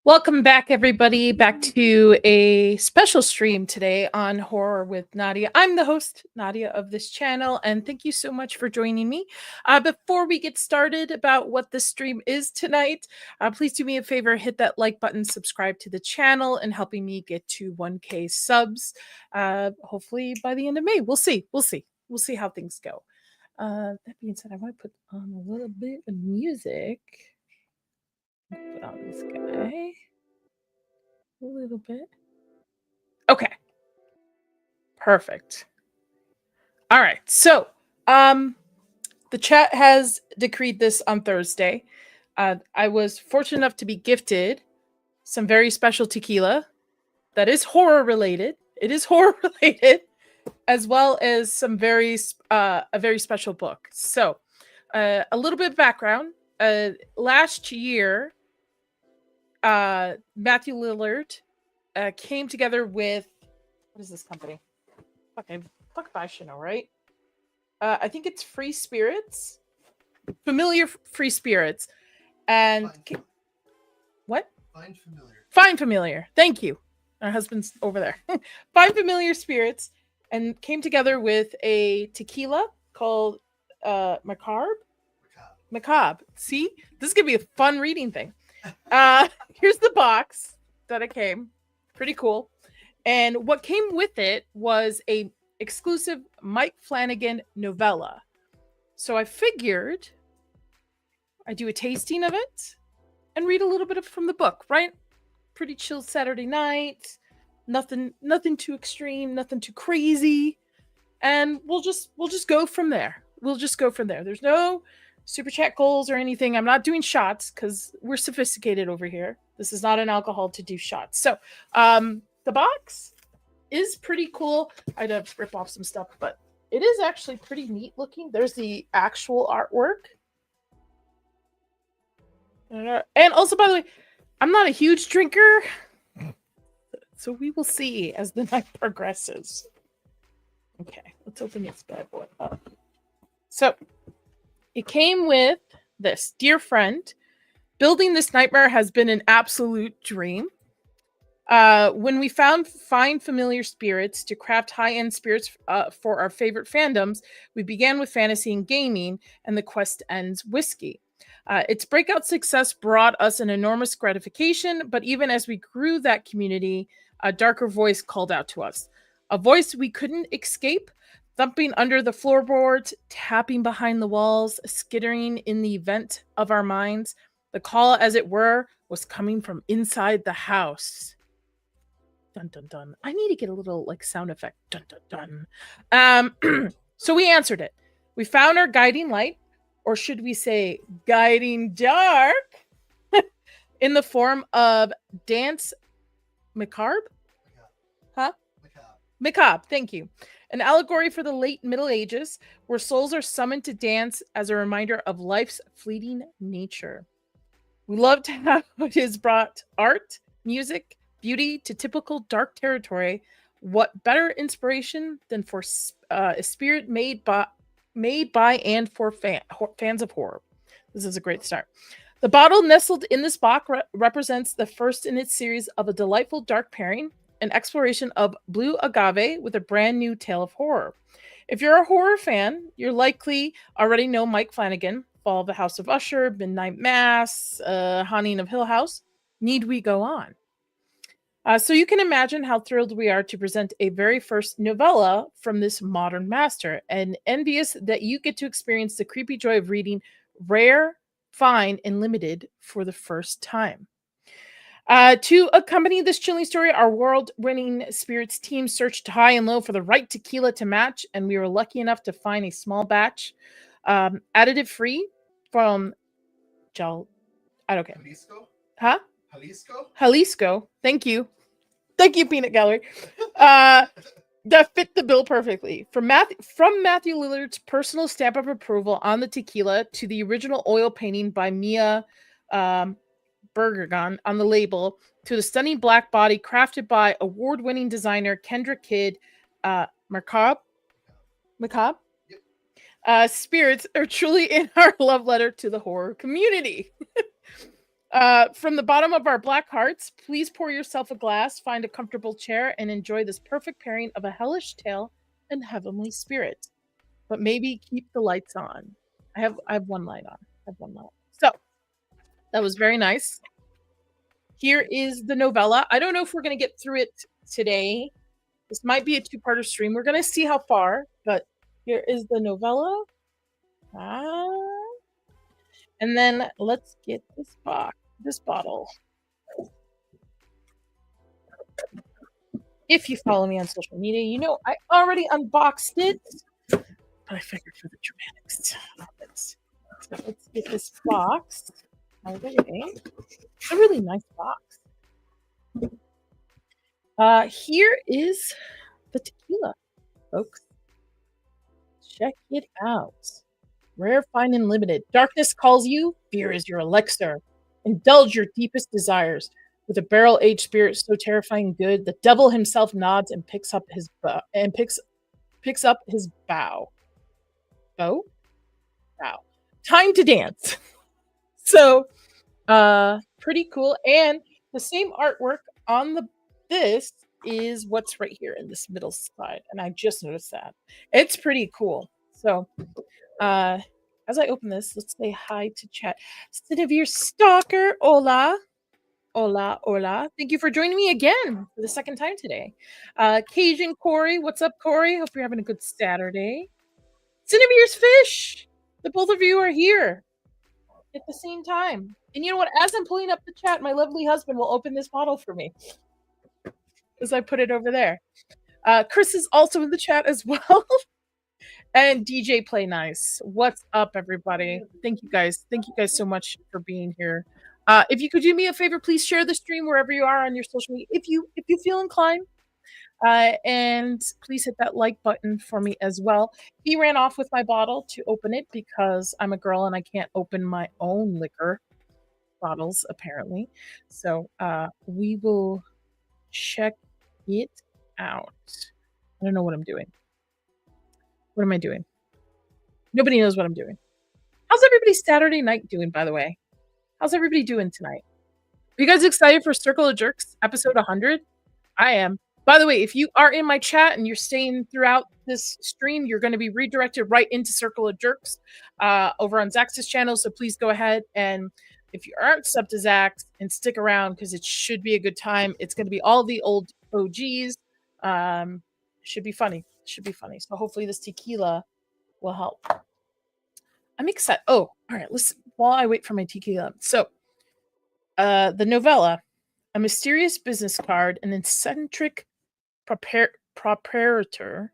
Welcome back, everybody, back to a special stream today on Horror with Nadia. I'm the host, Nadia, of this channel, and thank you so much for joining me. Before we get started about what the stream is tonight, please do me a favor, hit that like button, subscribe to the channel, and helping me get to 1K subs, hopefully by the end of May. We'll see. We'll see how things go. That being said, I want to put on a little bit of music. Put on this guy a little bit. Okay. Perfect. All right. So, the chat has decreed this on Thursday. I was fortunate enough to be gifted some very special tequila that is horror related. It is horror related, as well as some a very special book. So, a little bit of background. Last year, Matthew Lillard came together with, what is this company? Fuck if I should know, right? I think it's Free Spirits, Familiar Free Spirits, and what? Fine Familiar. Thank you. My husband's over there. Fine Familiar Spirits, and came together with a tequila called Macabre. Macabre. See, this is gonna be a fun reading thing. Here's the box that it came. Pretty cool. And what came with it was a exclusive Mike Flannagan novella. So I figured I'd do a tasting of it and read a little bit from the book, right? Pretty chill Saturday night. Nothing too extreme, nothing too crazy. And we'll just go from there. There's no super chat goals or anything. I'm not doing shots because we're sophisticated over here. This is not an alcohol to do shots. So the box is pretty cool. I had to rip off some stuff, but it is actually pretty neat looking. There's the actual artwork. And also, by the way, I'm not a huge drinker, so we will see as the night progresses. Okay, let's open this bad boy up. So it came with this. Dear friend, building this nightmare has been an absolute dream. When we found fine familiar spirits to craft high-end spirits for our favorite fandoms, we began with fantasy and gaming, and the quest ends whiskey. Its breakout success brought us an enormous gratification, but even as we grew that community, a darker voice called out to us. A voice we couldn't escape, thumping under the floorboards, tapping behind the walls, skittering in the vent of our minds. The call, as it were, was coming from inside the house. Dun, dun, dun. I need to get a little sound effect. Dun, dun, dun. So we answered it. We found our guiding light, or should we say guiding dark, in the form of Dance Macabre? Huh? Macabre, thank you. An allegory for the late Middle Ages, where souls are summoned to dance as a reminder of life's fleeting nature. We loved how it has brought art, music, beauty to typical dark territory. What better inspiration than for a spirit made by and for fans of horror? This is a great start. The bottle nestled in this box represents the first in its series of a delightful dark pairing, an exploration of blue agave with a brand new tale of horror. If you're a horror fan, you're likely already know Mike Flannagan, Fall of the House of Usher, Midnight Mass, Haunting of Hill House. Need we go on? So you can imagine how thrilled we are to present a very first novella from this modern master, and envious that you get to experience the creepy joy of reading rare, fine, and limited for the first time. To accompany this chilling story, our world-winning spirits team searched high and low for the right tequila to match, and we were lucky enough to find a small batch, additive-free from I don't care. Jalisco? Huh? Jalisco? Thank you, Peanut Gallery. That fit the bill perfectly. From Matthew Lillard's personal stamp of approval on the tequila to the original oil painting by Mia Bergergon on the label, to the stunning black body crafted by award-winning designer Kendra Kidd, Macabre. Yep. Spirits are truly in our love letter to the horror community. From the bottom of our black hearts, please pour yourself a glass, find a comfortable chair, and enjoy this perfect pairing of a hellish tale and heavenly spirit. But maybe keep the lights on. I have one light on. I have one light. So that was very nice. Here is the novella. I don't know if we're going to get through it today. This might be a two-parter stream. We're going to see how far, but here is the novella. And then let's get this bottle. If you follow me on social media, you know I already unboxed it, but I figured for the dramatics of it. So let's get this box. Okay. It's a really nice box. Here is the tequila, folks. Check it out. Rare, fine, and limited. Darkness calls you. Fear is your elixir. Indulge your deepest desires. With a barrel-aged spirit so terrifying good, the devil himself nods and picks up his bow. Bow. Time to dance. So, pretty cool. And the same artwork on this is what's right here in this middle side, and I just noticed that. It's pretty cool. So, as I open this, let's say hi to chat. Cinevere Stalker, hola. Hola. Thank you for joining me again for the second time today. Cajun Corey, what's up, Corey? Hope you're having a good Saturday. Cinevere's Fish, the both of you are here at the same time. And you know what? As I'm pulling up the chat, my lovely husband will open this bottle for me as I put it over there. Chris is also in the chat as well. And DJ Play Nice. What's up, everybody? Thank you guys. Thank you guys so much for being here. If you could do me a favor, please share the stream wherever you are on your social media, if you feel inclined. And please hit that like button for me as well. He ran off with my bottle to open it because I'm a girl and I can't open my own liquor bottles, apparently. So we will check it out. I don't know what I'm doing. What am I doing? Nobody knows what I'm doing. How's everybody's Saturday night doing, by the way? How's everybody doing tonight? Are you guys excited for Circle of Jerks episode 100? I am. By the way, if you are in my chat and you're staying throughout this stream, you're going to be redirected right into Circle of Jerks over on Zax's channel. So please go ahead, and if you aren't subbed to Zax, and stick around because it should be a good time. It's going to be all the old OGs. Should be funny. Should be funny. So hopefully this tequila will help. I'm excited. Oh, all right. Listen, while I wait for my tequila. So, the novella, a mysterious business card, an eccentric proprietor.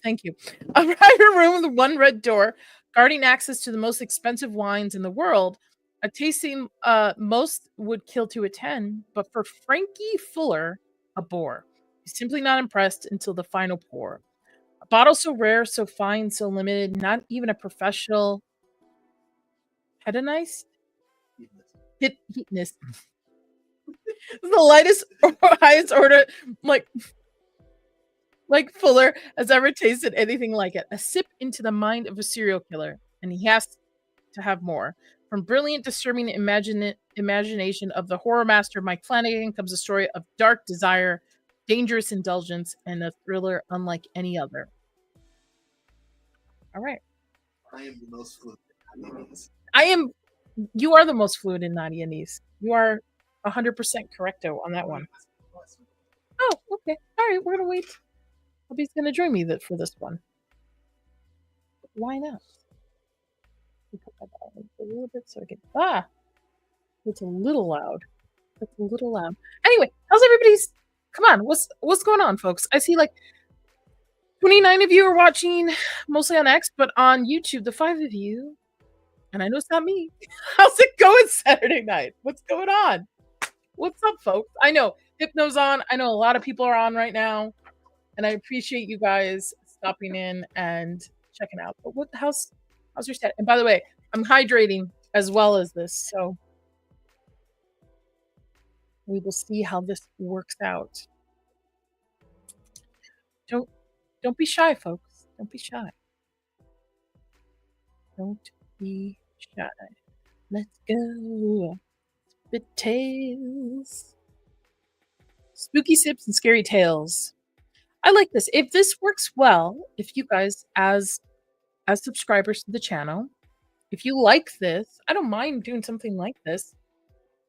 Thank you. A private room with one red door, guarding access to the most expensive wines in the world. A tasting most would kill to attend, but for Frankie Fuller, a bore. He's simply not impressed until the final pour. A bottle so rare, so fine, so limited, not even a professional hedonist? Heatness. The lightest or highest order, like Fuller has ever tasted anything like it. A sip into the mind of a serial killer, and he has to have more. From brilliant, disturbing imagination of the horror master Mike Flannagan comes a story of dark desire, dangerous indulgence, and a thriller unlike any other. All right. I am the most fluent in Nadia-nese. You are the most fluent in Nadia-nese. You are 100% correcto on that one. Oh, okay. All right, we're going to wait. Hubby's going to join me for this one. Why not? Put that down a little bit so I can... It's a little loud. That's a little loud. Anyway, how's everybody's... Come on, what's going on, folks? I see 29 of you are watching mostly on X, but on YouTube, the 5 of you, and I know it's not me. How's it going Saturday night? What's going on? What's up, folks? I know Hypno's on. I know a lot of people are on right now, and I appreciate you guys stopping in and checking out. But how's your set? And by the way, I'm hydrating as well as this, so we will see how this works out. Don't be shy, folks. Don't be shy. Don't be shy. Let's go. Spit tales. Spooky sips and scary tales. I like this. If this works well, if you guys as subscribers to the channel, if you like this, I don't mind doing something like this.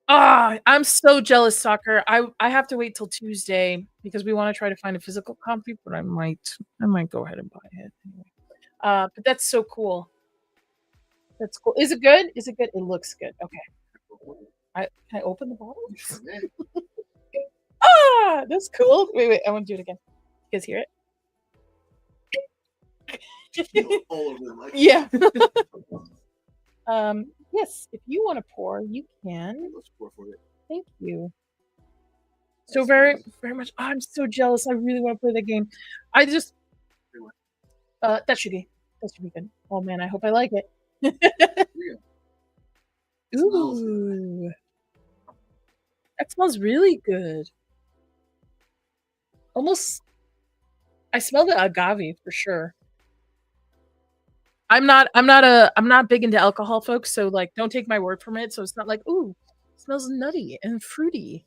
Ah, I'm so jealous, Soccer. I have to wait till Tuesday because we want to try to find a physical copy, but I might go ahead and buy it anyway. But that's so cool. That's cool. Is it good? Is it good? It looks good. Okay. Can I open the bottle? Ah, that's cool. Wait, I want to do it again. You guys hear it? All over the mic. Yeah. Yes, if you want to pour, you can. Let's pour for it. Thank you. So very much. Oh, I'm so jealous. I really want to play that game. I just that should be good. Oh man, I hope I like it. Ooh. That smells really good. Almost I smell the agave for sure. I'm not big into alcohol, folks, so like don't take my word from it. So it's not like, ooh, it smells nutty and fruity.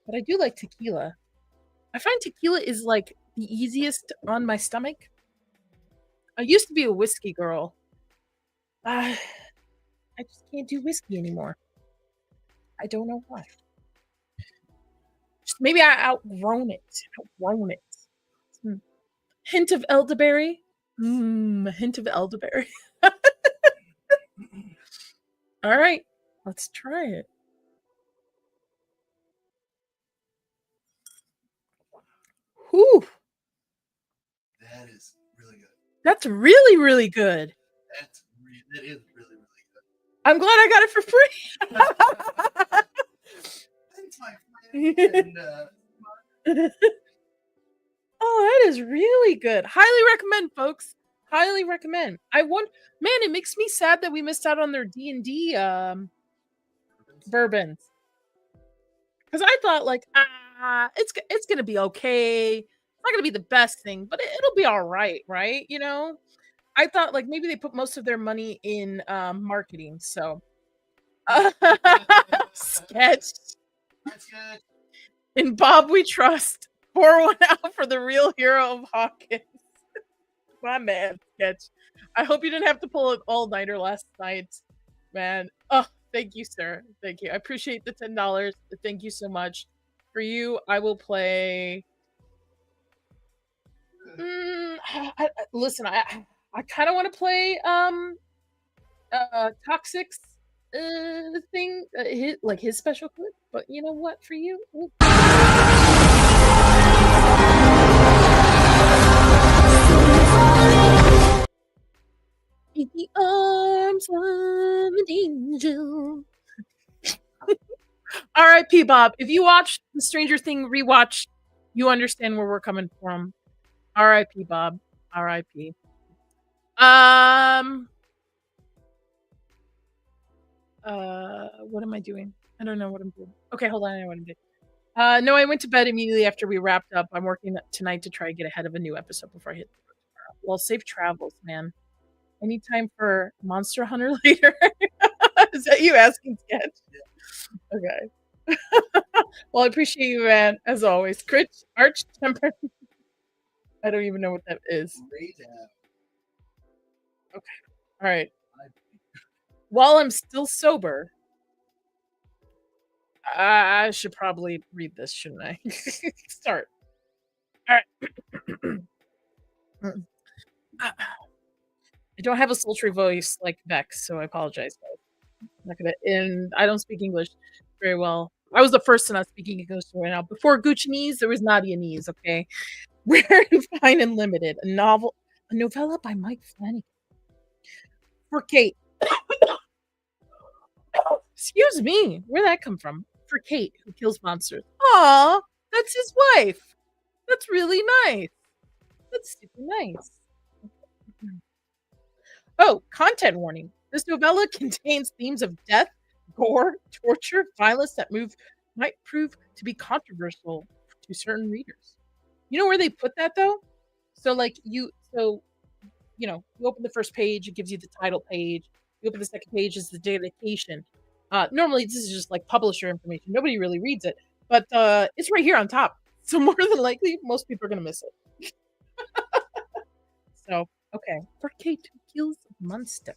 But I do like tequila. I find tequila is like the easiest on my stomach. I used to be a whiskey girl. I just can't do whiskey anymore. I don't know why. Just maybe I outgrown it. Hint of elderberry. A hint of elderberry. All right, let's try it. Whew. That is really good. That's really, really good. That is really, really good. I'm glad I got it for free. Thanks, my friend. Oh, that is really good. Highly recommend, folks. Highly recommend. Man, it makes me sad that we missed out on their D&D bourbons. Because I thought like, it's gonna be okay. It's not gonna be the best thing, but it'll be all right, right? You know, I thought like maybe they put most of their money in marketing. So, sketch. That's good. In Bob we trust. Pour one out for the real hero of Hawkins. My man, sketch. I hope you didn't have to pull an all-nighter last night, man. Oh, thank you, sir. Thank you. I appreciate the $10. Thank you so much. For you, I will play. Listen, I kind of want to play Toxic's thing, his special clip. But you know what? For you. In the arms of an angel. R.I.P. Bob. If you watched the Stranger Thing rewatch, you understand where we're coming from. R.I.P. Bob. R.I.P. What am I doing? I don't know what I'm doing. Okay, hold on. I know what I'm doing. No, I went to bed immediately after we wrapped up. I'm working tonight to try to get ahead of a new episode before I hit the road tomorrow. Well, safe travels, man. Any time for Monster Hunter later? Is that you asking, Sketch? Yeah. Okay. Well, I appreciate you, man, as always. Crit Arch Temper. I don't even know what that is. Okay. All right. While I'm still sober, I should probably read this, shouldn't I? Start. All right. I don't have a sultry voice like Vex, so I apologize. I'm not gonna, and I don't speak English very well. I was the first to not speaking English right now. Before Gucci there was Nadia Knees, okay? Rare and Fine and Limited, a novella by Mike Flannagan. For Kate. Excuse me, where'd that come from? For Kate, who kills monsters. Aw, that's his wife. That's really nice. That's super nice. Oh, content warning. This novella contains themes of death, gore, torture, violence that might prove to be controversial to certain readers. You know where they put that though? So you open the first page, it gives you the title page, You open the second page is the dedication. Normally, this is just like publisher information. Nobody really reads it, but it's right here on top. So more than likely, most people are gonna miss it. So okay, for K2 kills monsters.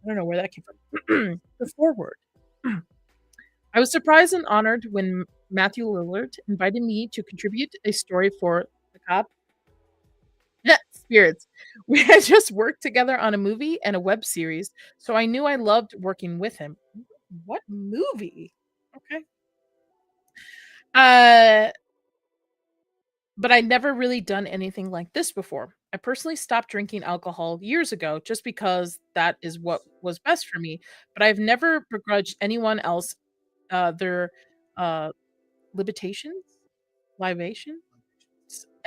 I don't know where that came from. The foreword. I was surprised and honored when Matthew Lillard invited me to contribute a story for Macabre Spirits. We had just worked together on a movie and a web series, so I knew I loved working with him. What movie? Okay. Uh, but I'd never really done anything like this before. I personally stopped drinking alcohol years ago just because that is what was best for me, but I've never begrudged anyone else their uh libations, libation.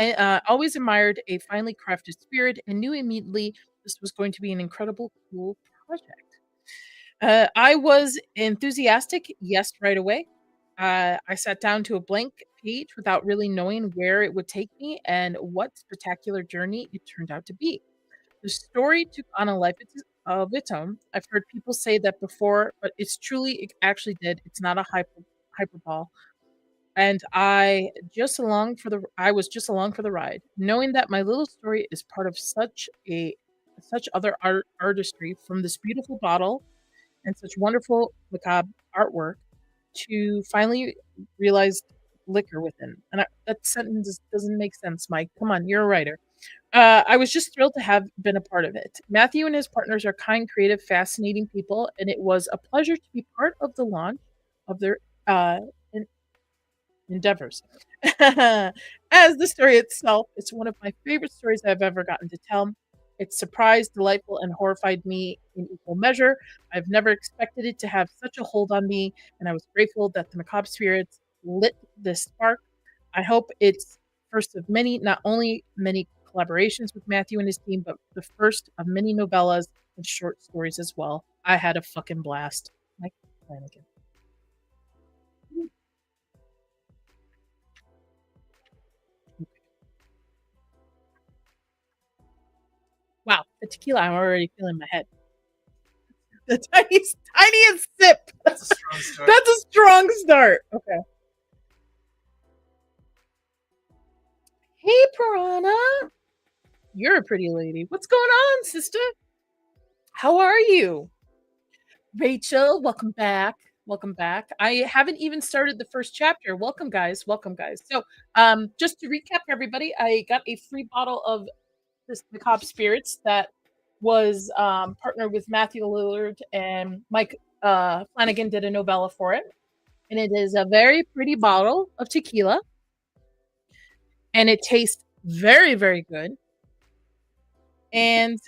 I always admired a finely crafted spirit and knew immediately this was going to be an incredible, cool project. I was enthusiastic, yes, right away. I sat down to a blank page without really knowing where it would take me and what spectacular journey it turned out to be. The story took on a life of its own. I've heard people say that before, but it actually did. It's not a hyperbole. And I was just along for the ride, knowing that my little story is part of such other artistry, from this beautiful bottle and such wonderful macabre artwork to finally realized liquor within. And that sentence doesn't make sense, Mike. Come on, you're a writer. I was just thrilled to have been a part of it. Matthew and his partners are kind, creative, fascinating people, and it was a pleasure to be part of the launch of their uh, endeavors. As the story itself, it's one of my favorite stories I've ever gotten to tell. It surprised, delightful, and horrified me in equal measure. I've never expected it to have such a hold on me, and I was grateful that the macabre spirits lit this spark. I hope it's first of many, not only many collaborations with Matthew and his team, but the first of many novellas and short stories as well. I had a fucking blast. Mike Flannagan. Wow, the tequila, I'm already feeling my head. The tiniest sip. That's a strong start. That's a strong start. Okay. Hey, Piranha. You're a pretty lady. What's going on, sister? How are you? Rachel, welcome back. Welcome back. I haven't even started the first chapter. Welcome, guys. Welcome, guys. So, just to recap, everybody, I got a free bottle of this Macabre Spirits that was partnered with Matthew Lillard, and Mike Flannagan did a novella for it. And it is a very pretty bottle of tequila. And it tastes very, very good. And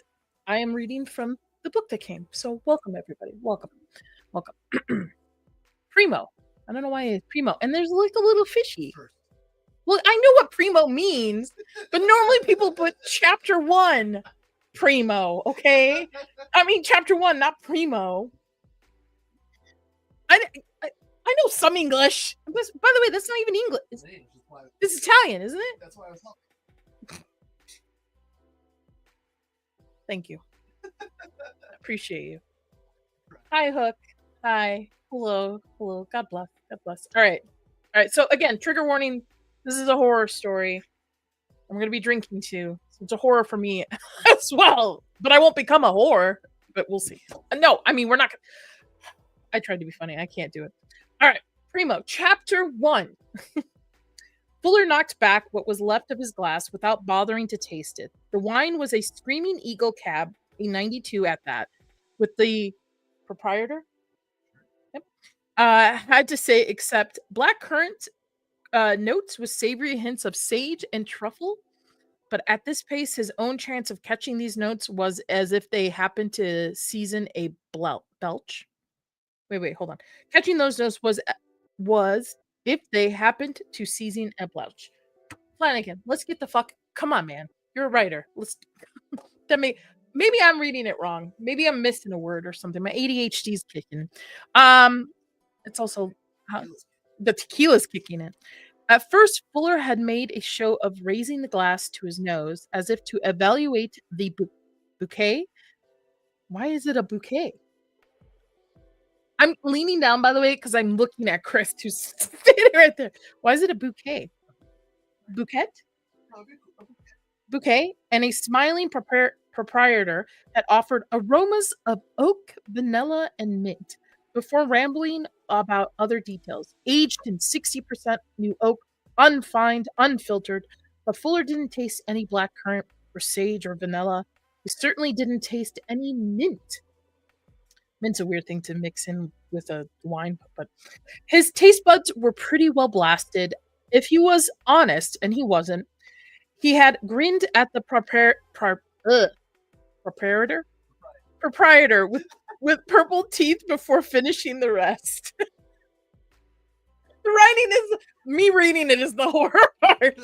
I am reading from the book that came. So welcome, everybody. Welcome. Welcome. Primo. I don't know why it's Primo. And there's like a little fishy. Well, I know what primo means, but normally people put chapter 1 primo, okay? I mean chapter 1, not primo. I know some English. By the way, that's not even English. It's Italian, isn't it? That's why I was helping. Thank you. Appreciate you. Hi, Hook. Hi. Hello. Hello. God bless. God bless. All right. All right. So again, trigger warning. This is a horror story. I'm going to be drinking too. So it's a horror for me as well. But I won't become a whore. But we'll see. No, I mean, we're not. I tried to be funny. I can't do it. All right. Primo, chapter 1. Fuller knocked back what was left of his glass without bothering to taste it. The wine was a Screaming Eagle cab, a 92 at that, with the proprietor. Yep. Had to say, except blackcurrant notes with savory hints of sage and truffle. But at this pace, his own chance of catching these notes was as if they happened to season a belch. Wait, hold on. Catching those notes was if they happened to season a belch. Flanagan, let's get the fuck. Come on, man. You're a writer. Maybe I'm reading it wrong. Maybe I'm missing a word or something. My ADHD's kicking. It's also the tequila's kicking in. At first, Fuller had made a show of raising the glass to his nose as if to evaluate the bouquet. Why is it a bouquet? I'm leaning down, by the way, because I'm looking at Chris, who's standing right there. Why is it a bouquet? Bouquet? Bouquet, and a smiling proprietor that offered aromas of oak, vanilla, and mint before rambling about other details. Aged in 60% new oak, unfined, unfiltered, but Fuller didn't taste any blackcurrant or sage or vanilla. He certainly didn't taste any mint. Mint's a weird thing to mix in with a wine, but his taste buds were pretty well blasted. If he was honest, and he wasn't, he had grinned at the proprietor with purple teeth before finishing the rest. The writing is me reading it is the horror part.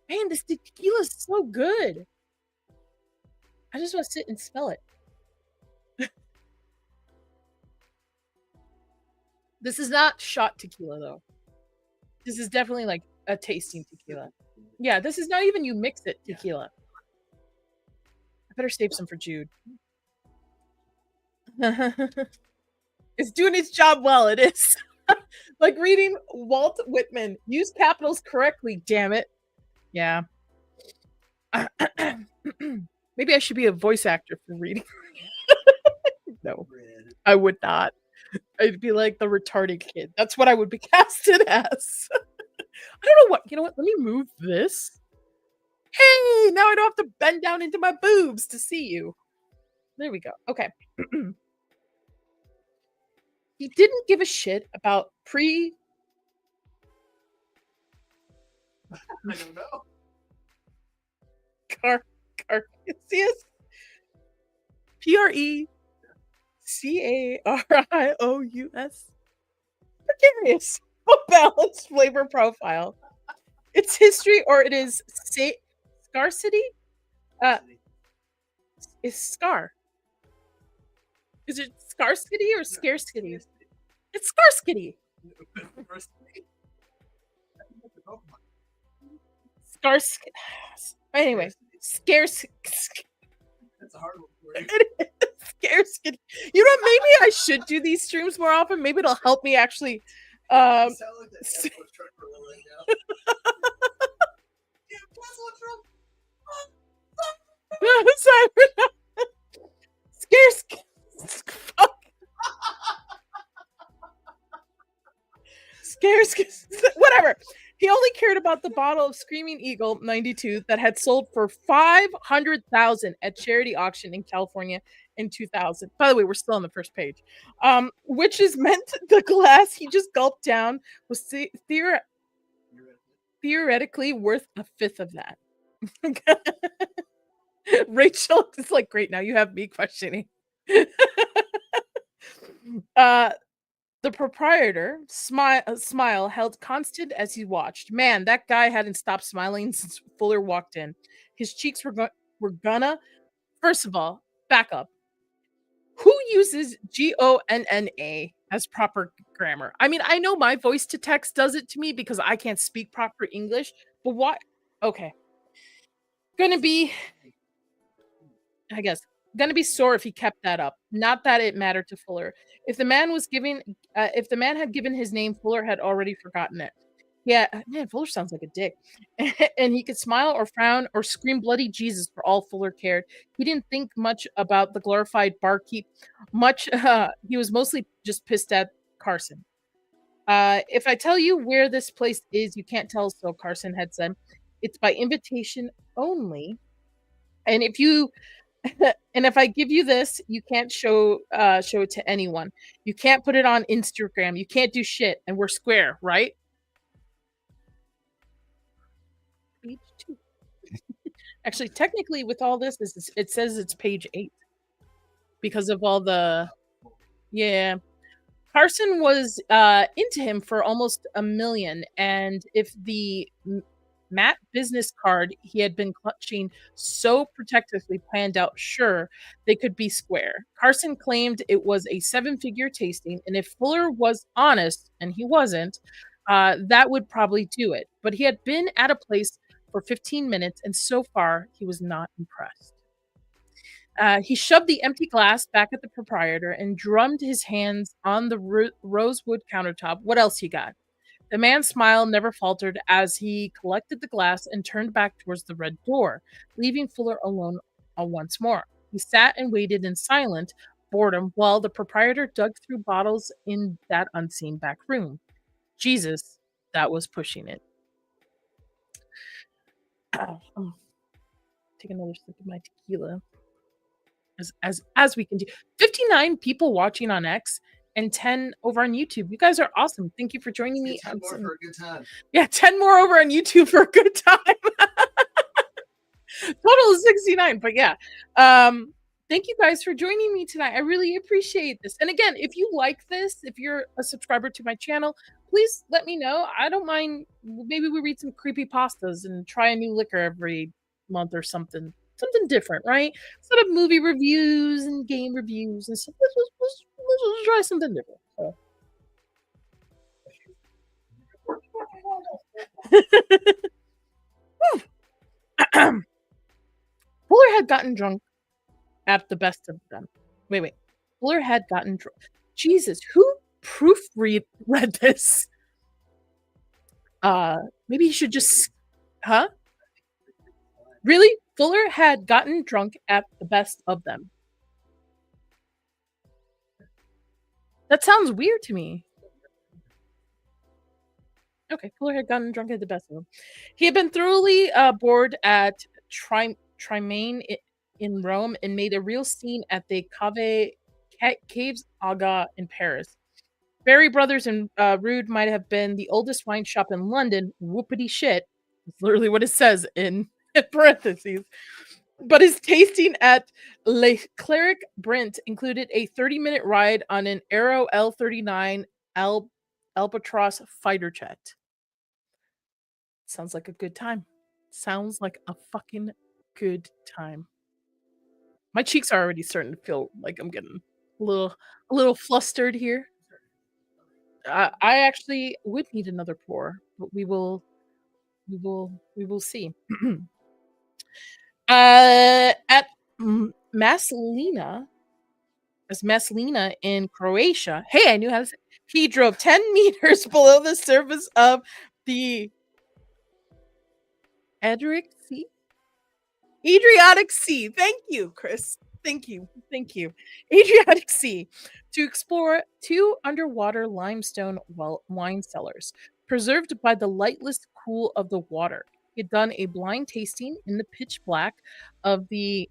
Man, this tequila is so good. I just want to sit and smell it. This is not shot tequila though. This is definitely like a tasting tequila. Yeah, this is not even you mix it tequila. I better save some for Jude. It's doing its job well, it is. Like reading Walt Whitman. Use capitals correctly, damn it. Yeah. Maybe I should be a voice actor for reading. No, I would not. I'd be like the retarded kid. That's what I would be casted as. I don't know what. You know what? Let me move this. Hey, now I don't have to bend down into my boobs to see you. There we go. Okay. He didn't give a shit about I don't know. Carcassius. Precarious. Precarious. A balanced flavor profile. Its history, or it is scarcity. Is scar. Is it scarcity or scarcity? It's scarcity. Scarce. Anyway, scarce. That's a hard one for you. Scarcity. You know what? Maybe I should do these streams more often. Maybe it'll help me actually. You sound like that Tesla trucker right now. Yeah, Tesla truck. Sorry. Scarce. Fuck. Scarce. Whatever. He only cared about the bottle of Screaming Eagle 92 that had sold for $500,000 at charity auction in California in 2000. By the way, we're still on the first page. Which is meant the glass he just gulped down was theoretically worth a fifth of that. Rachel is like, great, now you have me questioning. The proprietor smile held constant as he watched. Man, that guy hadn't stopped smiling since Fuller walked in. His cheeks were gonna. First of all, back up. Who uses GONNA as proper grammar? I mean, I know my voice to text does it to me because I can't speak proper English, but what? Okay. Gonna be, I guess, gonna be sore if he kept that up. Not that it mattered to Fuller. If the man had given his name, Fuller had already forgotten it. Yeah, man, Fuller sounds like a dick. And he could smile or frown or scream bloody Jesus for all Fuller cared. He didn't think much about the glorified barkeep. He was mostly just pissed at Carson. If I tell you where this place is, you can't tell, so Carson had said. It's by invitation only. And if I give you this, you can't show it to anyone. You can't put it on Instagram. You can't do shit. And we're square, right? Page 2. Actually, technically, with all this, it says it's page 8 because of all the. Yeah, Carson was into him for almost $1 million, and if the Matt business card he had been clutching so protectively panned out, sure, they could be square. Carson claimed it was a 7-figure tasting, and if Fuller was honest, and he wasn't, that would probably do it. But he had been at a place for 15 minutes, and so far, he was not impressed. He shoved the empty glass back at the proprietor and drummed his hands on the rosewood countertop. What else you got? The man's smile never faltered as he collected the glass and turned back towards the red door, leaving Fuller alone once more. He sat and waited in silent boredom while the proprietor dug through bottles in that unseen back room. Jesus, that was pushing it. Take another sip of my tequila. As we can do. 59 people watching on X and 10 over on YouTube. You guys are awesome. Thank you for joining me. 10 more for a good time. Yeah, 10 more over on YouTube for a good time. Total is 69, but yeah. Thank you guys for joining me tonight. I really appreciate this. And again, if you like this, if you're a subscriber to my channel, please let me know. I don't mind. Maybe we read some creepy pastas and try a new liquor every month or something. Something different, right? Instead of movie reviews and game reviews and stuff, let's try something different. So. Fuller had gotten drunk at the best of them. Wait. Fuller had gotten drunk. Jesus, who proofread this? Maybe he should just... Huh? Really? Fuller had gotten drunk at the best of them. That sounds weird to me. Okay, Fuller had gotten drunk at the best of them. He had been thoroughly bored at Trimaine in Rome and made a real scene at the Caves Aga in Paris. Berry Brothers and Rude might have been the oldest wine shop in London. Whoopity shit. That's literally what it says in parentheses. But his tasting at Le Cleric Brent included a 30-minute ride on an Aero L-39 Albatross fighter jet. Sounds like a good time. Sounds like a fucking good time. My cheeks are already starting to feel like I'm getting a little flustered here. I actually would need another pour, but we will see. At Maslina in Croatia. Hey, I knew how to say. He drove 10 meters below the surface of the Adriatic Sea. Thank you, Chris. Thank you. Adriatic Sea to explore 2 underwater limestone wine cellars, preserved by the lightless cool of the water. He had done a blind tasting in the pitch black of the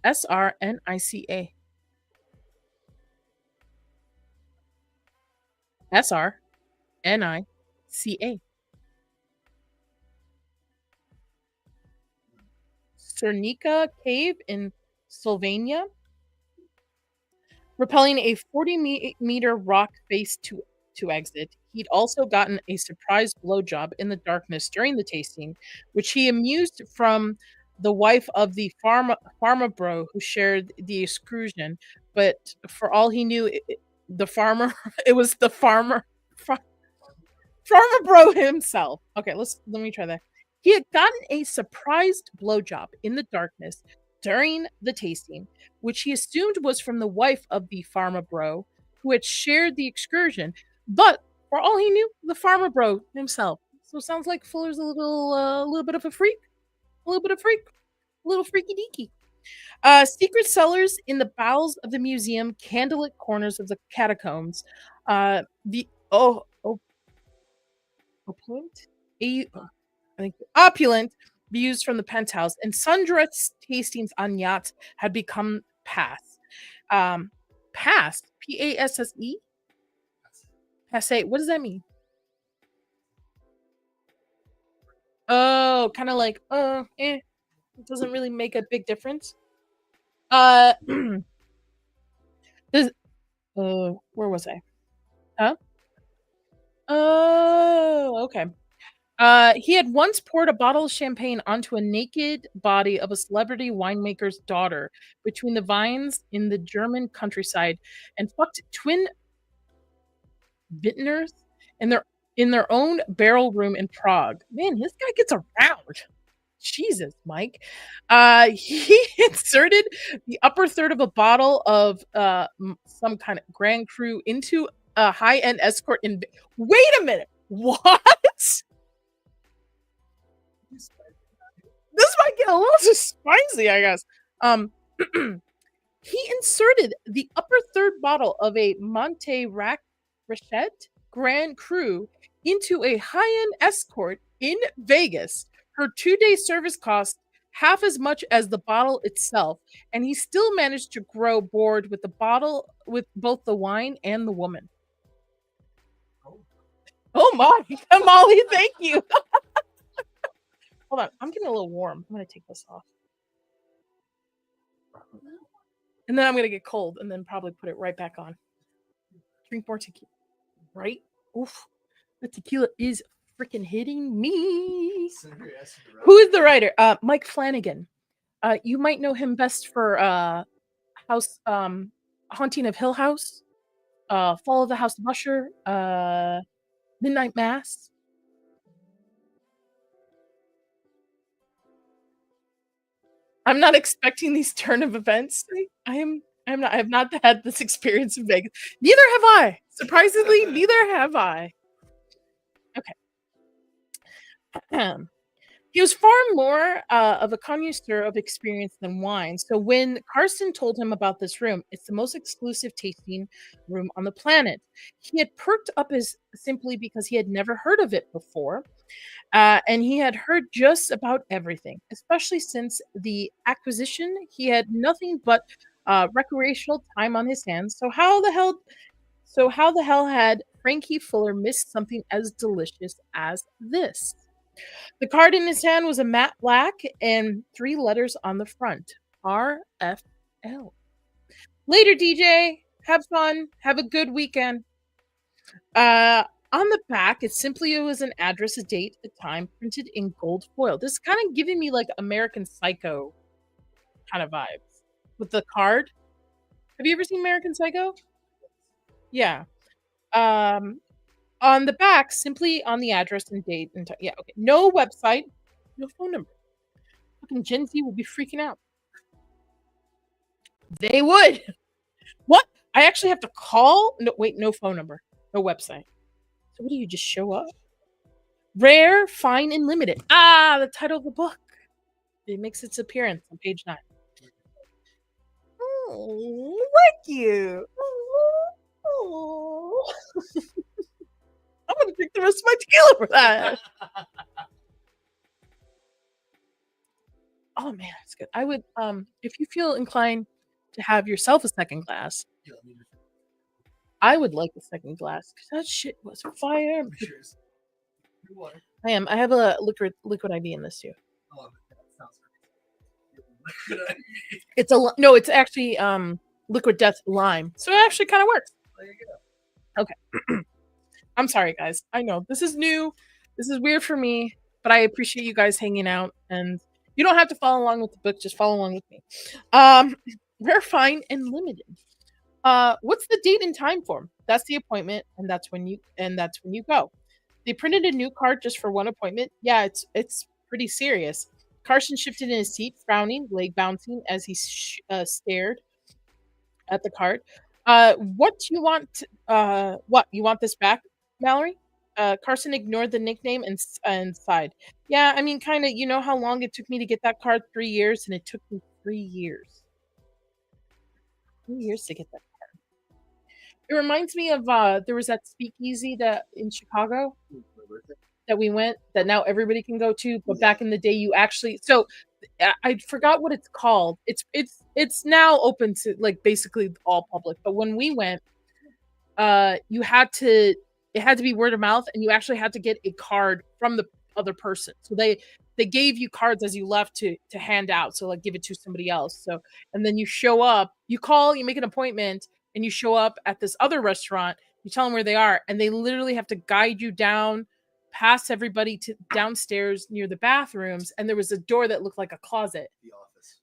SRNICA. SRNICA. Cernica Cave in Slovenia, rappelling a 40-meter rock face to exit. He'd also gotten a surprise blowjob in the darkness during the tasting, which he amused from the wife of the farmer bro who shared the excursion. But for all he knew, it was the farmer bro himself. Okay, let me try that. He had gotten a surprised blowjob in the darkness during the tasting, which he assumed was from the wife of the farmer bro who had shared the excursion. But for all he knew, the farmer bro himself. So it sounds like Fuller's a little bit of a freak. A little freaky deaky. Secret cellars in the bowels of the museum, candlelit corners of the catacombs. Opulent views from the penthouse and sundress tastings on yachts had become past. Past, P-A-S-S-E? Passe. What does that mean? Oh, kind of like, it doesn't really make a big difference. Where was I? Huh? Oh, okay. He had once poured a bottle of champagne onto a naked body of a celebrity winemaker's daughter between the vines in the German countryside and fucked twin vintners in their own barrel room in Prague. Man, this guy gets around. Jesus, Mike. He inserted the upper third of a bottle of some kind of Grand Cru into a high-end escort in. Wait a minute. What? This might get a little too spicy, I guess. He inserted the upper third bottle of a Monte Rachette Grand Cru into a high-end escort in Vegas. Her 2-day service cost half as much as the bottle itself, and he still managed to grow bored with the bottle, with both the wine and the woman. Oh my, Molly, thank you. Hold on, I'm getting a little warm. I'm gonna take this off. And then I'm gonna get cold and then probably put it right back on. Drink more tequila. Right? Oof. The tequila is freaking hitting me. Who is the writer? Mike Flannagan. You might know him best for House Haunting of Hill House, Fall of the House of Usher, Midnight Mass. I'm not expecting these turn of events. I have not had this experience in Vegas. Neither have I. Surprisingly, neither have I. Okay. He was far more of a connoisseur of experience than wine. So when Carson told him about this room, it's the most exclusive tasting room on the planet. He had perked up simply because he had never heard of it before. And he had heard just about everything, especially since the acquisition. He had nothing but recreational time on his hands. So how the hell had Frankie Fuller missed something as delicious as this? The card in his hand was a matte black and 3 letters on the front. RFL. Later, DJ. Have fun. Have a good weekend. On the back, it was an address, a date, a time, printed in gold foil. This is kind of giving me like American Psycho kind of vibes with the card. Have you ever seen American Psycho? Yeah. On the back, simply on the address and date and time. Yeah, okay. No website, no phone number. Fucking Gen Z will be freaking out. They would. What? I actually have to call? No, wait, no phone number, no website. So what do you just show up? Rare, fine, and limited. Ah, the title of the book. It makes its appearance on page 9. Oh, thank you. Oh. I'm gonna drink the rest of my tequila for that. Oh man, it's good. I would, if you feel inclined to have yourself a second glass, I would like a second glass because that shit was fire. I am. I have a liquid IV in this too. Oh, that sounds crazy. It's it's actually liquid death lime, so it actually kind of works. There you go. Okay. I'm sorry, guys. I know this is new. This is weird for me, but I appreciate you guys hanging out, and you don't have to follow along with the book. Just follow along with me. Rare, fine, and limited. What's the date and time form? That's the appointment, and that's when you go. They printed a new card just for one appointment. Yeah, it's pretty serious. Carson shifted in his seat, frowning, leg bouncing as he stared at the card. What do you want? What you want this back, Mallory? Carson ignored the nickname and sighed. Yeah, I mean, kind of. You know how long it took me to get that card? 3 years, and it took me 3 years. 3 years to get that card. It reminds me of there was that speakeasy in Chicago that we went that now everybody can go to, but back in the day you actually I forgot what it's called. It's now open to like basically all public, but when we went, it had to be word of mouth, and you actually had to get a card from the other person. So they gave you cards as you left to hand out, so like give it to somebody else. So and then you show up, you call, you make an appointment, and you show up at this other restaurant, you tell them where they are, and they literally have to guide you down past everybody to downstairs near the bathrooms, and there was a door that looked like a closet.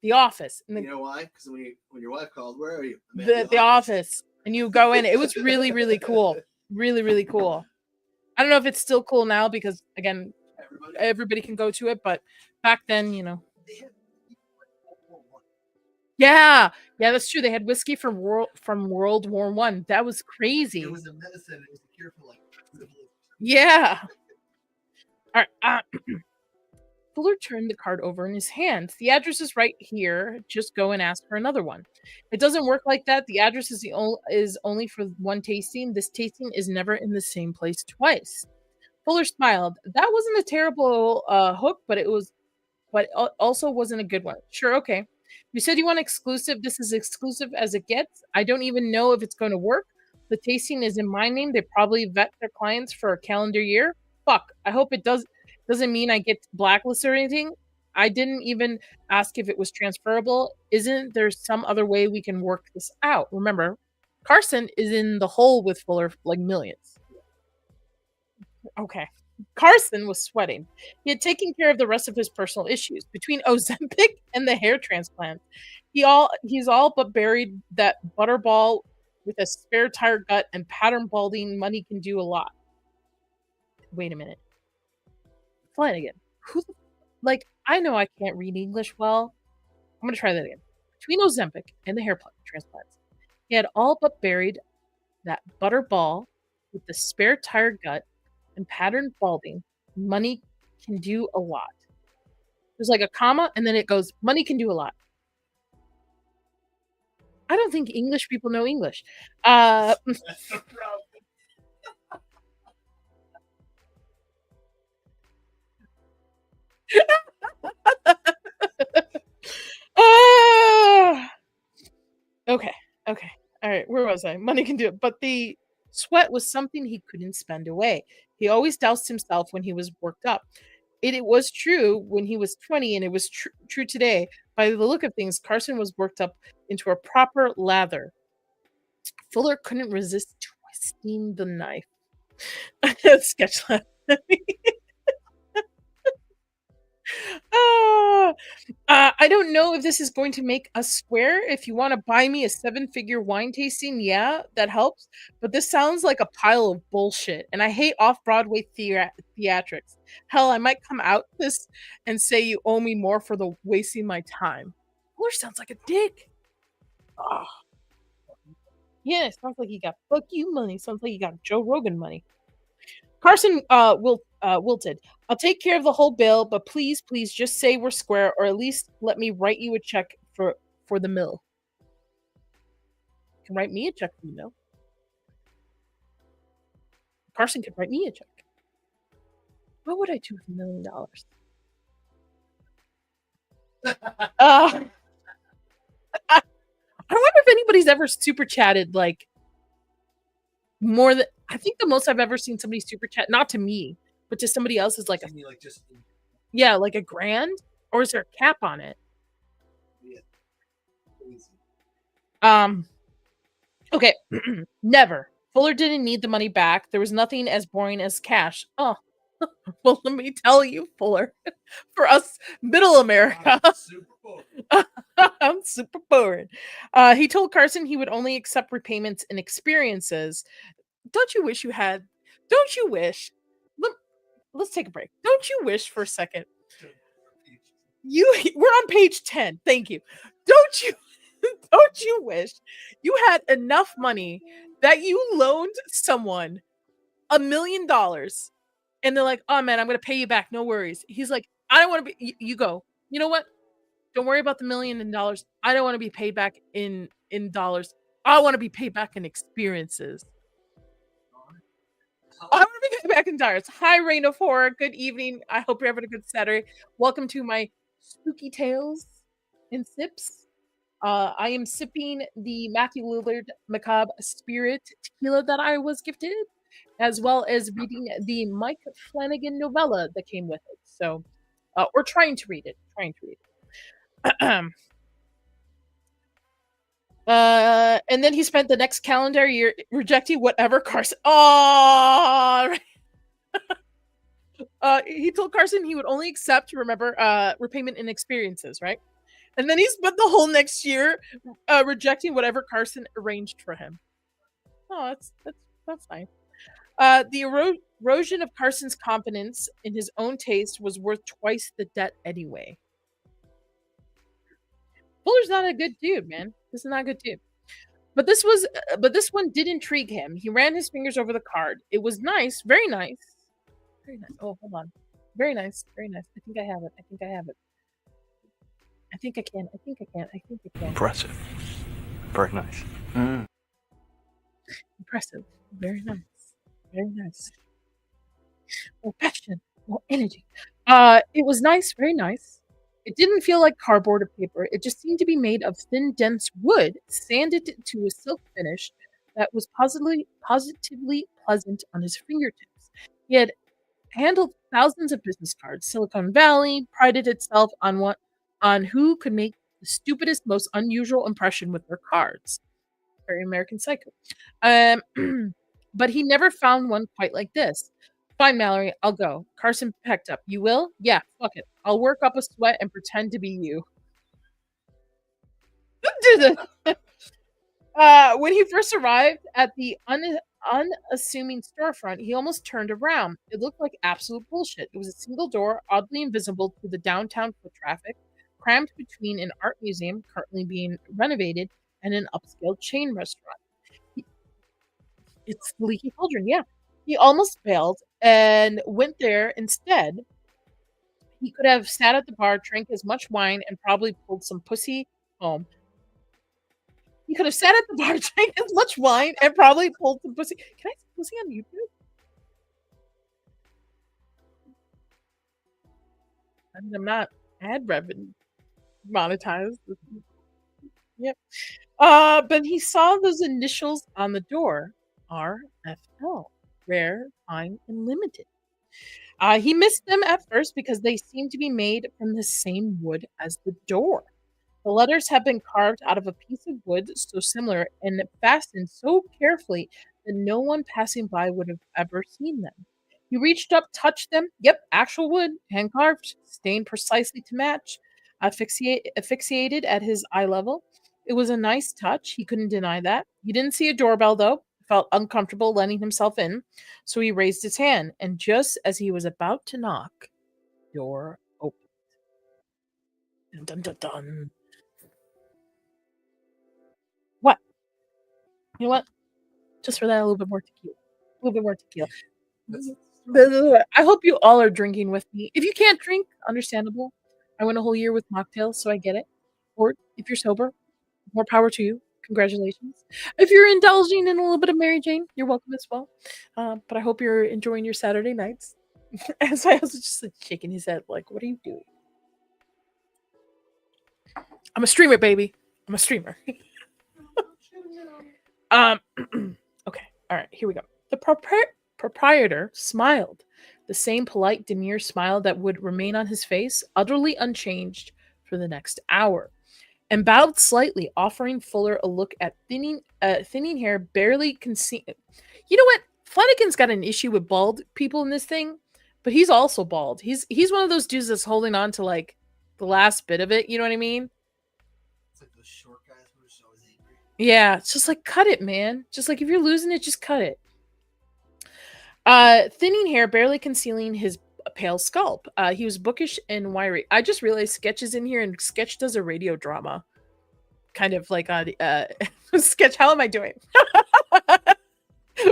The office. And you know why? Because when your wife called, where are you? The office. And you go in. It was really, really cool. Really, really cool. I don't know if it's still cool now because again, everybody can go to it, but back then, you know. They had World War I. Yeah, that's true. They had whiskey from World War One. That was crazy. It was a medicine. It was a cure for like syphilis. Yeah. All right. Fuller turned the card over in his hand. The address is right here. Just go and ask for another one. It doesn't work like that. The address is only for one tasting. This tasting is never in the same place twice. Fuller smiled. That wasn't a terrible hook, but also wasn't a good one. Sure, okay. You said you want exclusive. This is exclusive as it gets. I don't even know if it's going to work. The tasting is in my name. They probably vet their clients for a calendar year. Fuck. I hope it doesn't mean I get blacklisted or anything. I didn't even ask if it was transferable. Isn't there some other way we can work this out? Remember, Carson is in the hole with Fuller like millions. Okay. Carson was sweating. He had taken care of the rest of his personal issues. Between Ozempic and the hair transplant, he's all but buried that butterball with a spare tire gut and pattern balding. Money can do a lot. Wait a minute. Flannagan. I know I can't read English well. I'm going to try that again. Between Ozempic and the hair transplants, he had all but buried that butterball with the spare tire gut and pattern balding. Money can do a lot. There's like a comma, and then it goes, money can do a lot. I don't think English people know English. That's the problem. Okay. All right. Where was I? Money can do it. But the sweat was something he couldn't spend away. He always doused himself when he was worked up. It was true when he was 20, and it was true today. By the look of things, Carson was worked up into a proper lather. Fuller couldn't resist twisting the knife. Sketch left. I don't know if this is going to make us square. If you want to buy me a 7-figure wine tasting, yeah, that helps. But this sounds like a pile of bullshit, and I hate off-Broadway theatrics. Hell, I might come out this and say you owe me more for the wasting my time. Fuller sounds like a dick. Oh. Yeah, it sounds like he got fuck you money. Sounds like he got Joe Rogan money. Carson wilted. I'll take care of the whole bill, but please just say we're square, or at least let me write you a check for the mill. You can write me a check for the mill. Carson could write me a check. What would I do with $1 million? I wonder if anybody's ever super chatted like more than I think the most I've ever seen somebody super chat, not to me, but to somebody else is like a like just like $1,000, or is there a cap on it? Yeah. Okay. Never. Fuller didn't need the money back. There was nothing as boring as cash. Oh. Well, let me tell you, Fuller. For us middle America. I'm super boring. He told Carson he would only accept repayments and experiences. Don't you wish? Let's take a break. Don't you wish for a second? We're on page 10. Thank you. Don't you wish you had enough money that you loaned someone $1 million and they're like, oh man, I'm going to pay you back. No worries. He's like, I don't want to be, you go, you know what? Don't worry about the $1 million. I don't want to be paid back in dollars. I want to be paid back in experiences. I want to be paid back in dollars. Hi, Reign of Horror. Good evening. I hope you're having a good Saturday. Welcome to my spooky tales and sips. I am sipping the Matthew Lillard Macabre Spirit tequila that I was gifted, as well as reading the Mike Flannagan novella that came with it. So, or trying to read it. And then he spent the next calendar year rejecting whatever Carson. Oh, he told Carson he would only accept, remember, repayment in experiences, right? And then he spent the whole next year rejecting whatever Carson arranged for him. Oh, that's nice. The erosion of Carson's confidence in his own taste was worth twice the debt anyway. Fuller's not a good dude, man. This is not a good dude. But this one did intrigue him. He ran his fingers over the card. It was nice, very nice, very nice. Oh, hold on, very nice, very nice. I think I have it. I think I have it. I think I can. I think I can. I think I can. Impressive. Very nice. Impressive. Very nice. Very nice. More passion, more energy. It was nice, very nice. It didn't feel like cardboard or paper. It just seemed to be made of thin, dense wood, sanded to a silk finish that was positively pleasant on his fingertips. He had handled thousands of business cards. Silicon Valley prided itself on who could make the stupidest, most unusual impression with their cards. Very American Psycho. But he never found one quite like this. Fine, Mallory, I'll go. Carson pecked up. You will? Yeah, fuck it. I'll work up a sweat and pretend to be you. When he first arrived at the unassuming storefront, he almost turned around. It looked like absolute bullshit. It was a single door, oddly invisible to the downtown foot traffic, crammed between an art museum currently being renovated and an upscale chain restaurant. It's the Leaky Cauldron, yeah. He almost bailed and went there instead. He could have sat at the bar, drank as much wine, and probably pulled some pussy home. He could have sat at the bar, drank as much wine, and probably pulled some pussy. Can I see pussy on YouTube? I mean, I'm not ad revenue monetized. Yep. But he saw those initials on the door. RFL, rare, fine, and limited. He missed them at first because they seemed to be made from the same wood as the door. The letters had been carved out of a piece of wood so similar and fastened so carefully that no one passing by would have ever seen them. He reached up, touched them. Yep, actual wood, hand carved, stained precisely to match, asphyxiated at his eye level. It was a nice touch. He couldn't deny that. He didn't see a doorbell, though. Felt uncomfortable letting himself in, so he raised his hand, and just as he was about to knock, door opened. Dun, dun, dun, dun. What? You know what? Just for that, a little bit more tequila. A little bit more tequila. I hope you all are drinking with me. If you can't drink, understandable. I went a whole year with mocktails, so I get it. Or if you're sober, more power to you. Congratulations. If you're indulging in a little bit of Mary Jane, you're welcome as well. But I hope you're enjoying your Saturday nights. As I was just shaking his head, like, what are you doing? I'm a streamer, baby. I'm a streamer. Okay. All right. Here we go. The proprietor smiled. The same polite, demure smile that would remain on his face, utterly unchanged for the next hour, and bowed slightly, offering Fuller a look at thinning hair, barely concealed. You know what? Flanagan's got an issue with bald people in this thing, but he's also bald. He's one of those dudes that's holding on to like the last bit of it. You know what I mean? It's like those short guys who are just always angry. Yeah, it's just like cut it, man. Just like if you're losing it, just cut it. Thinning hair, barely concealing his pale scalp. He was bookish and wiry. I just realized Sketch is in here, and Sketch does a radio drama, kind of like on Sketch. How am I doing?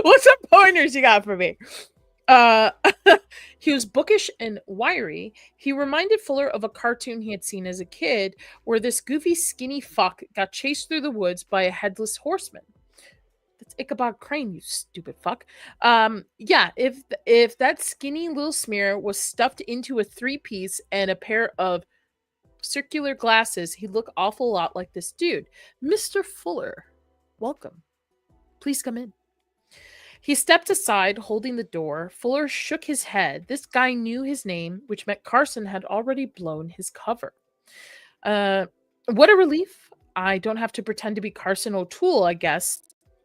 What's some pointers you got for me? He was bookish and wiry. He reminded Fuller of a cartoon he had seen as a kid, where this goofy, skinny fuck got chased through the woods by a headless horseman. That's Ichabod Crane, you stupid fuck. Yeah, if that skinny little smear was stuffed into a 3-piece and a pair of circular glasses, he'd look awful lot like this dude. Mr. Fuller, welcome. Please come in. He stepped aside, holding the door. Fuller shook his head. This guy knew his name, which meant Carson had already blown his cover. What a relief. I don't have to pretend to be Carson O'Toole, I guess.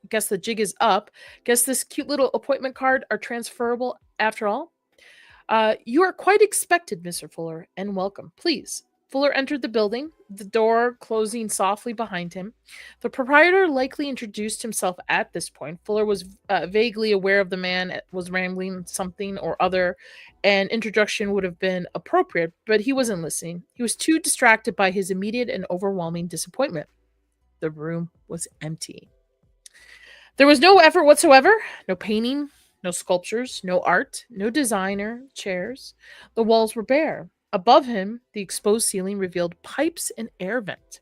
Guess the jig is up. Guess this cute little appointment card are transferable after all. You are quite expected, Mr. Fuller, and welcome. Please, Fuller entered the building, the door closing softly behind him. The proprietor likely introduced himself at this point. Fuller was vaguely aware of the man was rambling something or other, and introduction would have been appropriate, but he wasn't listening. He was too distracted by his immediate and overwhelming disappointment. The room was empty. There was no effort whatsoever, no painting, no sculptures, no art, no designer chairs. The walls were bare. Above him, the exposed ceiling revealed pipes and air vent.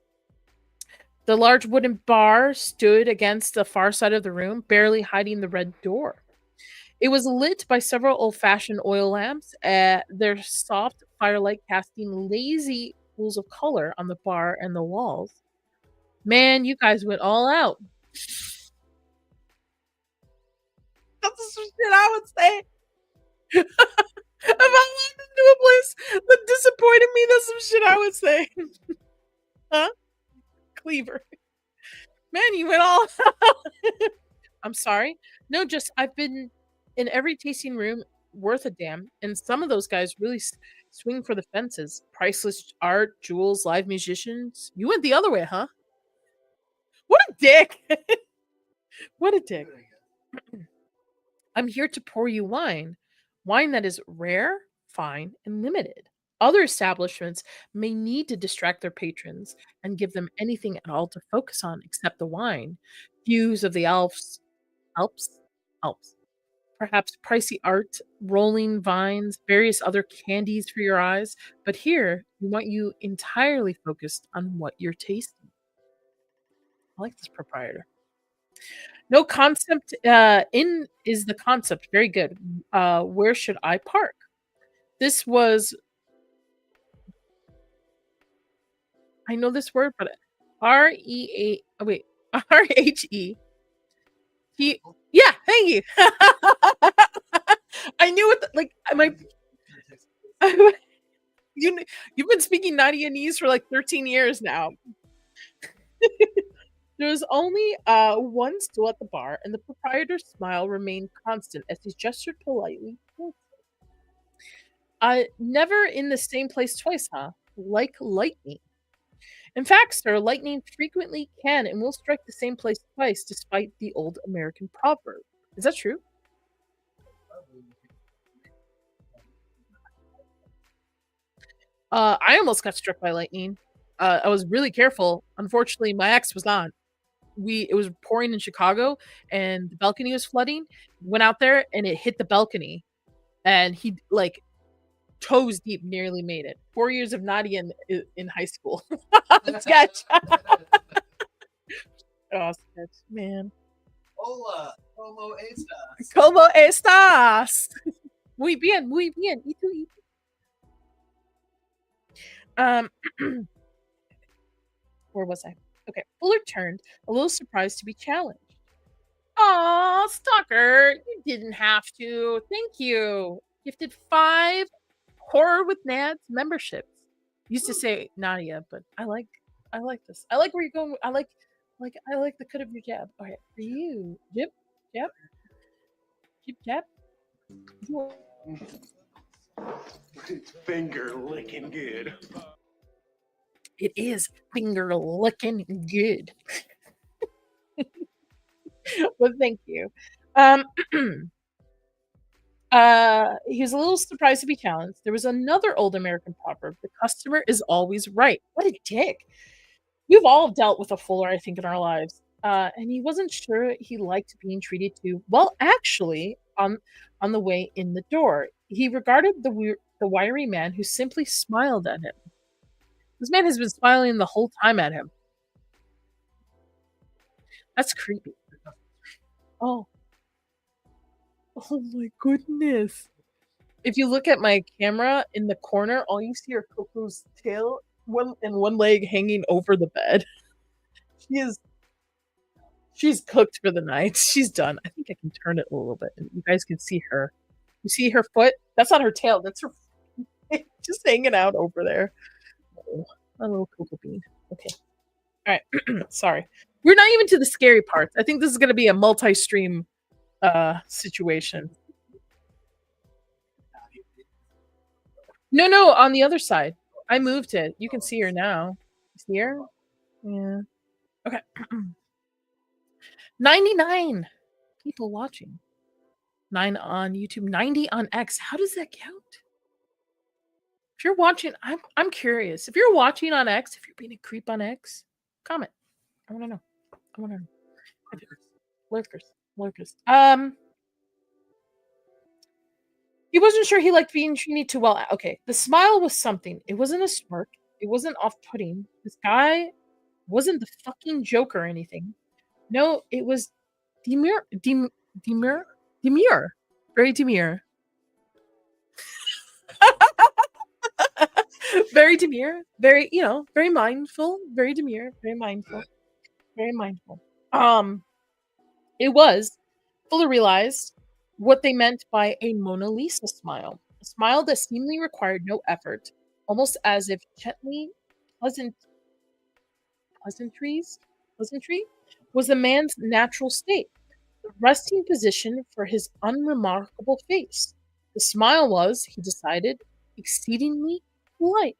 The large wooden bar stood against the far side of the room, barely hiding the red door. It was lit by several old-fashioned oil lamps, their soft firelight casting lazy pools of color on the bar and the walls. Man, you guys went all out. That's some shit I would say. If I walked into a place that disappointed me, that's some shit I would say. Huh? Cleaver. Man, you went all out. I'm sorry. No, just I've been in every tasting room worth a damn, and some of those guys really swing for the fences. Priceless art, jewels, live musicians. You went the other way, huh? What a dick. What a dick. I'm here to pour you wine that is rare, fine, and limited. Other establishments may need to distract their patrons and give them anything at all to focus on except the wine. Views of the Alps. Perhaps pricey art, rolling vines, various other candies for your eyes. But here, we want you entirely focused on what you're tasting. I like this proprietor. No concept in is the concept. Very good. Where should I park? This was I know this word, but R-E-A oh wait. R-H-E. T Yeah, thank you. I knew it like my you've been speaking Nadianese for like 13 years now. There was only one stool at the bar, and the proprietor's smile remained constant as he gestured politely. Never in the same place twice, huh? Like lightning. In fact, sir, lightning frequently can and will strike the same place twice, despite the old American proverb. Is that true? I almost got struck by lightning. I was really careful. Unfortunately, my ex was not. It was pouring in Chicago and the balcony was flooding. Went out there and it hit the balcony, and he like toes deep nearly made it. 4 years of Nadia in high school. Sketch. Oh, sketch, man. Hola, como estas? ¿Cómo estás? Muy bien, muy bien. ¿Y tú? Where was I? Okay. Fuller turned, a little surprised to be challenged. Aw, stalker, you didn't have to. Thank you. Gifted 5 Horror with Nads memberships. Used to say Nadia, but I like this. I like where you're going. I like the cut of your jab. Okay, for you. Jip, jab. Jip, jab. It's finger licking good. It is finger licking good. Well, thank you. He was a little surprised to be challenged. There was another old American proverb: "The customer is always right." What a dick! We've all dealt with a Fuller, I think, in our lives, and he wasn't sure he liked being treated to. Well, actually, on the way in the door, he regarded the wiry man who simply smiled at him. This man has been smiling the whole time at him. That's creepy. Oh. Oh my goodness. If you look at my camera in the corner, all you see are Coco's tail and one leg hanging over the bed. She's cooked for the night. She's done. I think I can turn it a little bit and you guys can see her. You see her foot? That's not her tail. That's her just hanging out over there. Oh, a little Coco bean. Okay. All right. Sorry. We're not even to the scary parts. I think this is going to be a multi-stream situation. No, on the other side. I moved it. You can see her now. See her? Yeah. Okay. 99 people watching. 9 on YouTube, 90 on X. How does that count? If you're watching, I'm curious. If you're watching on X, if you're being a creep on X, comment. I want to know. I want to know. Lurkers. He wasn't sure he liked being treated too well. Okay, the smile was something. It wasn't a smirk. It wasn't off-putting. This guy wasn't the fucking joke or anything. No, it was demure. Demure. Very demure. Very demure. Very, very mindful. Very demure. Very mindful. Very mindful. It was, Fuller realized what they meant by a Mona Lisa smile. A smile that seemingly required no effort, almost as if gently pleasantry was the man's natural state, the resting position for his unremarkable face. The smile was, he decided, exceedingly polite.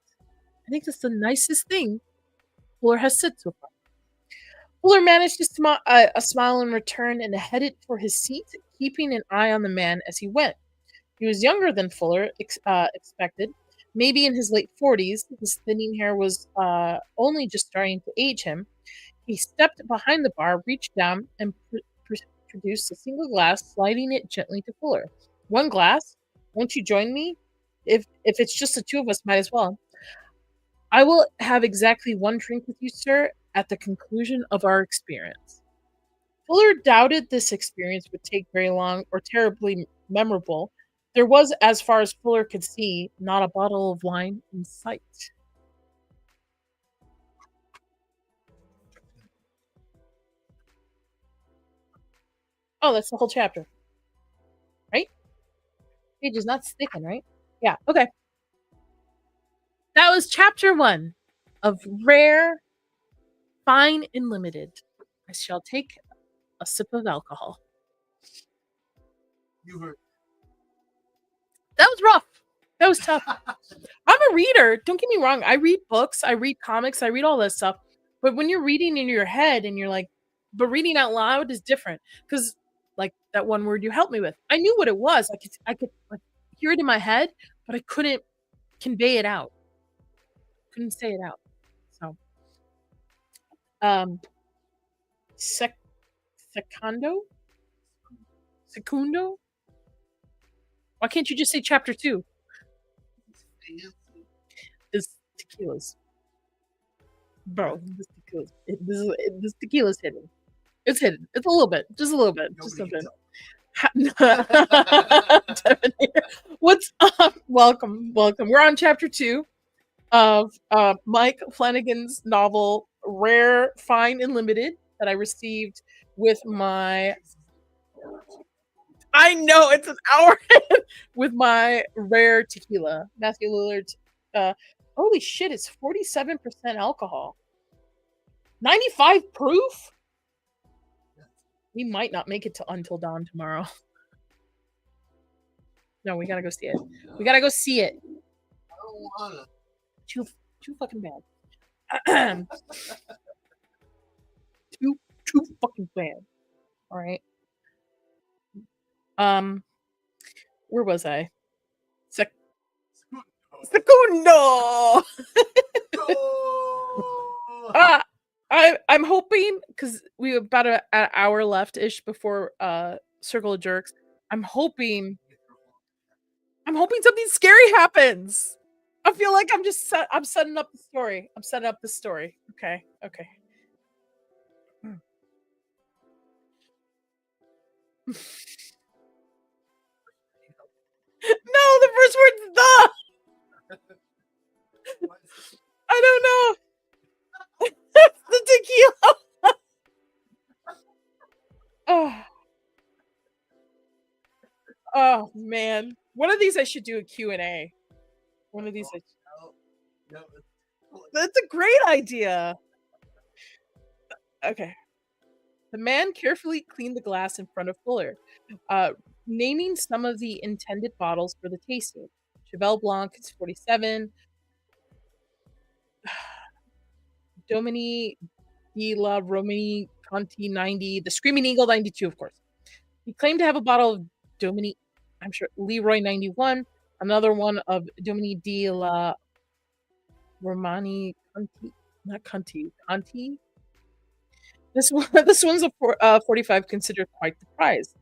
I think that's the nicest thing Fuller has said so far. Fuller managed to a smile in return and headed for his seat, keeping an eye on the man as he went. He was younger than Fuller expected, maybe in his late 40s. His thinning hair was only just starting to age him. He stepped behind the bar, reached down, and produced a single glass, sliding it gently to Fuller. One glass? Won't you join me? If it's just the two of us, might as well. I will have exactly one drink with you, sir, at the conclusion of our experience. Fuller doubted this experience would take very long or terribly memorable. There was, as far as Fuller could see, not a bottle of wine in sight. Oh, that's the whole chapter. Right? Page is not sticking, right? Yeah, okay. That was chapter 1 of Rare, Fine, and Limited. I shall take a sip of alcohol. You heard. That was rough. That was tough. I'm a reader. Don't get me wrong. I read books. I read comics. I read all that stuff. But when you're reading in your head and you're like, but reading out loud is different. Because like that one word you helped me with, I knew what it was. I could like hear it in my head, but I couldn't convey it out. Couldn't say it out. So, Secundo. Why can't you just say chapter 2? This tequila's, bro. This tequila's hidden. It's hidden. It's a little bit, just a little bit, just something. What's up? Welcome. We're on chapter 2 of Mike Flannagan's novel Rare, Fine, and Limited that I received with my. I know it's an hour with my rare tequila, Matthew Lillard. Holy shit! It's 47% alcohol, 95 proof. We might not make it to until dawn tomorrow. No, we gotta go see it. We gotta go see it. I don't wanna. Too fucking bad. too fucking bad. All right. Where was I? Secundo. I'm hoping because we have about an hour left ish before Circle of Jerks. I'm hoping something scary happens. I feel like I'm setting up the story. Okay. No, the first word's the. I don't know. The tequila. Oh man. One of these I should do a Q&A. One of these That's a great idea. Okay. The man carefully cleaned the glass in front of Fuller, naming some of the intended bottles for the tasting. Cheval Blanc is 47. Domini di la Romani Conti 90, the Screaming Eagle 92, of course. He claimed to have a bottle of Domini, I'm sure, Leroy 91, another one of Domini di la Romani Conti, not Conti, Conti. This one's a 45, considered quite the prize.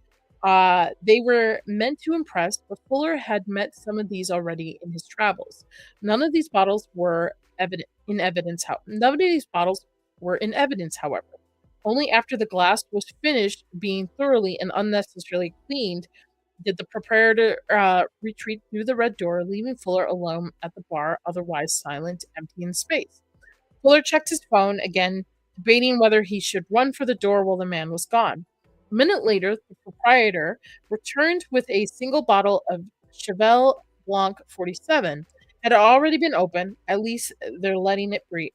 They were meant to impress, but Fuller had met some of these already in his travels. None of these bottles were in evidence. None of these bottles were in evidence, however. Only after the glass was finished being thoroughly and unnecessarily cleaned did the proprietor retreat through the red door, leaving Fuller alone at the bar, otherwise silent, empty, in space. Fuller checked his phone again, debating whether he should run for the door while the man was gone. A minute later, the proprietor returned with a single bottle of Cheval Blanc 47. Had already been opened. At least they're letting it breathe.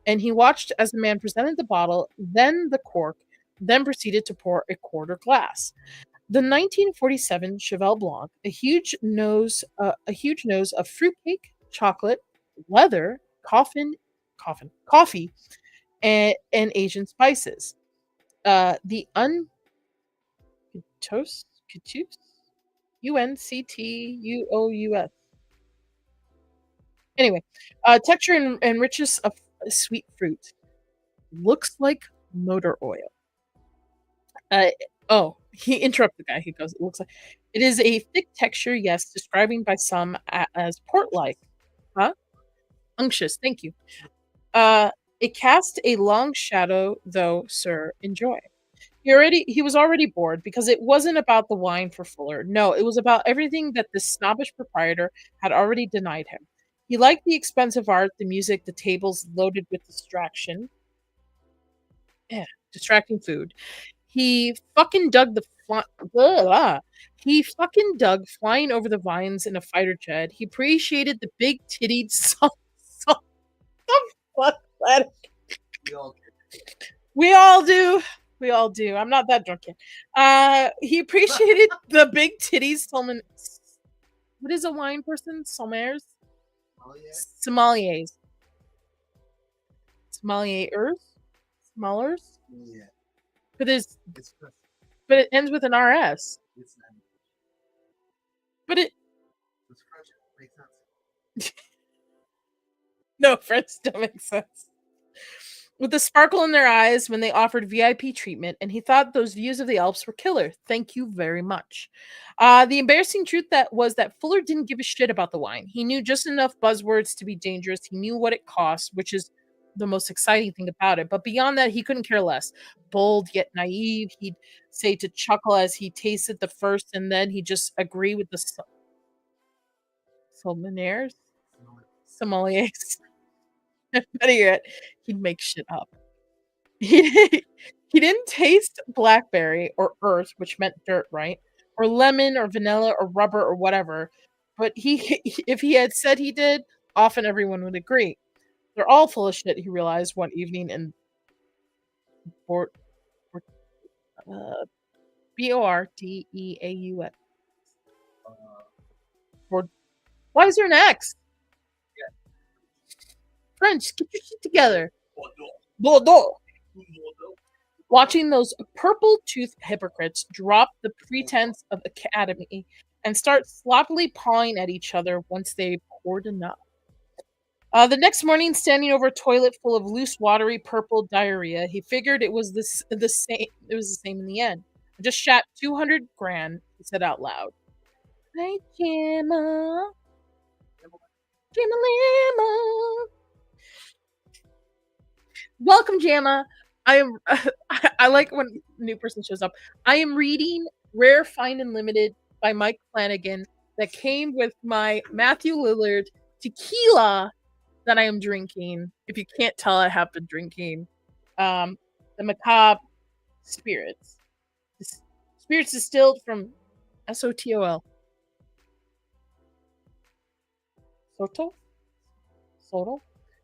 And he watched as the man presented the bottle, then the cork, then proceeded to pour a quarter glass. The 1947 Cheval Blanc, a huge nose of fruitcake, chocolate, leather, coffee, and Asian spices. The Unctuous, Unctuous. Anyway, texture and richness of sweet fruit. Looks like motor oil. He interrupted the guy. He goes, it looks like it is a thick texture, yes, describing by some as port-like. Huh? Unctuous, thank you. It cast a long shadow, though, sir. Enjoy. He was already bored because it wasn't about the wine for Fuller. No, it was about everything that this snobbish proprietor had already denied him. He liked the expensive art, the music, the tables loaded with distraction. Distracting food. He fucking dug flying over the vines in a fighter jet. He appreciated the big tittied We all do. I'm not that drunk yet. He appreciated the big titties. What is a wine person? Sommeliers? Sommeliers. Smallers? Yeah. But it ends with an RS. It's not. But it It's French. It makes sense. no, French don't make sense. With the sparkle in their eyes when they offered VIP treatment, and he thought those views of the Alps were killer. Thank you very much. The embarrassing truth was that Fuller didn't give a shit about the wine. He knew just enough buzzwords to be dangerous. He knew what it cost, which is the most exciting thing about it. But beyond that, he couldn't care less. Bold yet naive, he'd say to chuckle as he tasted the first, and then he'd just agree with the sommeliers. Better yet, he'd make shit up. He didn't taste blackberry or earth, which meant dirt, right? Or lemon or vanilla or rubber or whatever. But if he had said he did, often everyone would agree. They're all full of shit, he realized one evening in Bordeaux. Why is there an X? French, get your shit together. Bordeaux. Watching those purple-toothed hypocrites drop the pretense of academy and start sloppily pawing at each other once they poured enough. The next morning, standing over a toilet full of loose, watery purple diarrhea, he figured it was the same. It was the same in the end. I just shat 200 grand. He said out loud. Hi, Gemma. Gemma. Welcome, Jamma. I like when a new person shows up. I am reading Rare, Find, and Limited by Mike Flannagan that came with my Matthew Lillard tequila that I am drinking. If you can't tell, I have been drinking the Macabre spirits. Spirits distilled from SOTOL. Soto?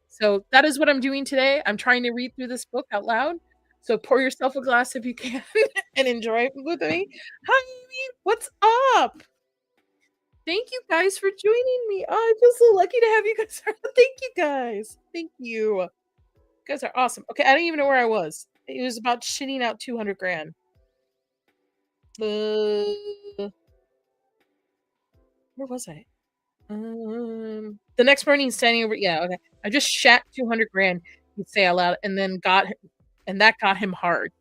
So that is what I'm doing today. I'm trying to read through this book out loud. So pour yourself a glass if you can and enjoy it with me. Hi, what's up? Thank you guys for joining me. Oh, I feel so lucky to have you guys. Thank you guys. Thank you. You guys are awesome. Okay, I don't even know where I was. It was about shitting out 200 grand. Where was I? The next morning, standing over. Yeah, okay. I just shat 200 grand. He'd say out loud, and then that got him hard.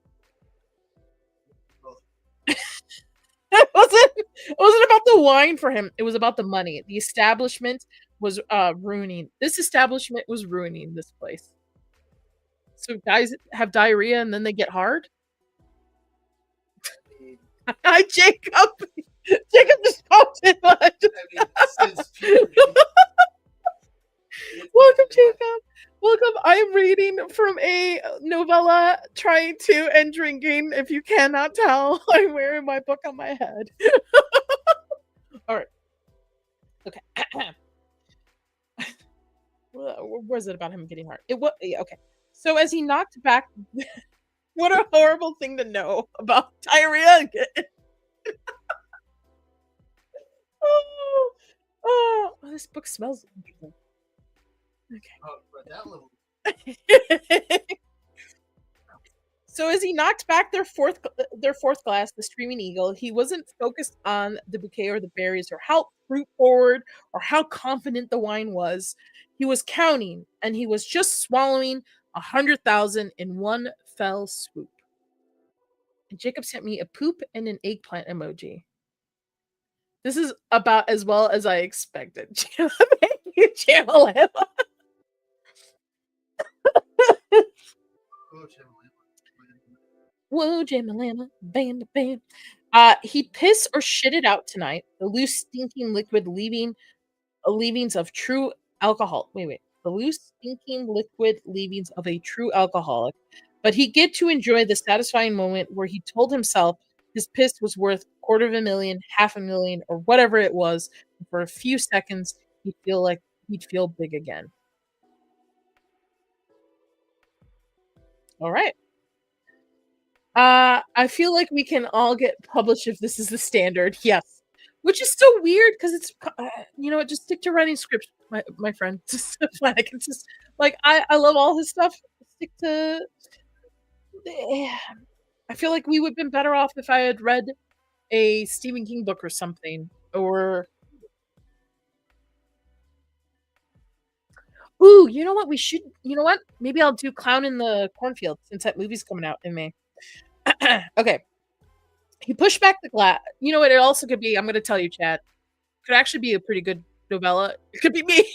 It wasn't about the wine for him. It was about the money. The establishment was ruining. This establishment was ruining this place. So guys have diarrhea and then they get hard. Hi, Jacob. Jacob just popped in. Welcome, Jacob. Welcome. I'm reading from a novella, trying to and drinking. If you cannot tell, I'm wearing my book on my head. All right. Okay. Where's it about him getting hard? It was okay. So as he knocked back, what a horrible thing to know about diarrhea. Oh, this book smells interesting. Okay. Oh, but that little. So as he knocked back their fourth glass, the Screaming Eagle, he wasn't focused on the bouquet or the berries or how fruit forward or how confident the wine was. He was counting, and he was just swallowing 100,000 in one fell swoop. And Jacob sent me a poop and an eggplant emoji. This is about as well as I expected. Thank you, Jamalama. Whoa, Jamalama, bam, bam. He'd piss or shit it out tonight. The loose, stinking liquid leavings of true alcohol. Wait. The loose, stinking liquid leavings of a true alcoholic. But he'd get to enjoy the satisfying moment where he told himself his piss was worth $250,000, $500,000, or whatever it was. For a few seconds, he'd feel big again. All right. I feel like we can all get published if this is the standard. Yes. Which is so weird because it's, just stick to writing scripts, my friend. Just like, it's just like, I love all his stuff. Stick to. I feel like we would have been better off if I had read a Stephen King book or something. Or. Ooh, you know what? Maybe I'll do Clown in the Cornfield since that movie's coming out in May. Okay. He pushed back the glass. You know what? It also could be, I'm going to tell you, Chad. Could actually be a pretty good novella. It could be me.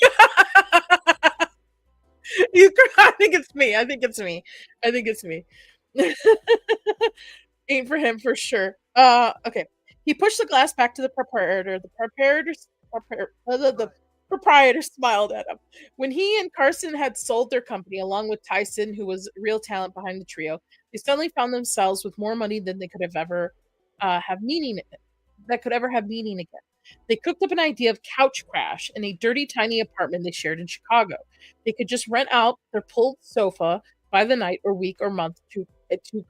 I think it's me. Ain't for him for sure. Okay. He pushed the glass back to the proprietor. The proprietor smiled at him. When he and Carson had sold their company, along with Tyson, who was real talent behind the trio, they suddenly found themselves with more money than they could have ever have meaning again. They cooked up an idea of couch crash in a dirty, tiny apartment they shared in Chicago. They could just rent out their pulled sofa by the night or week or month to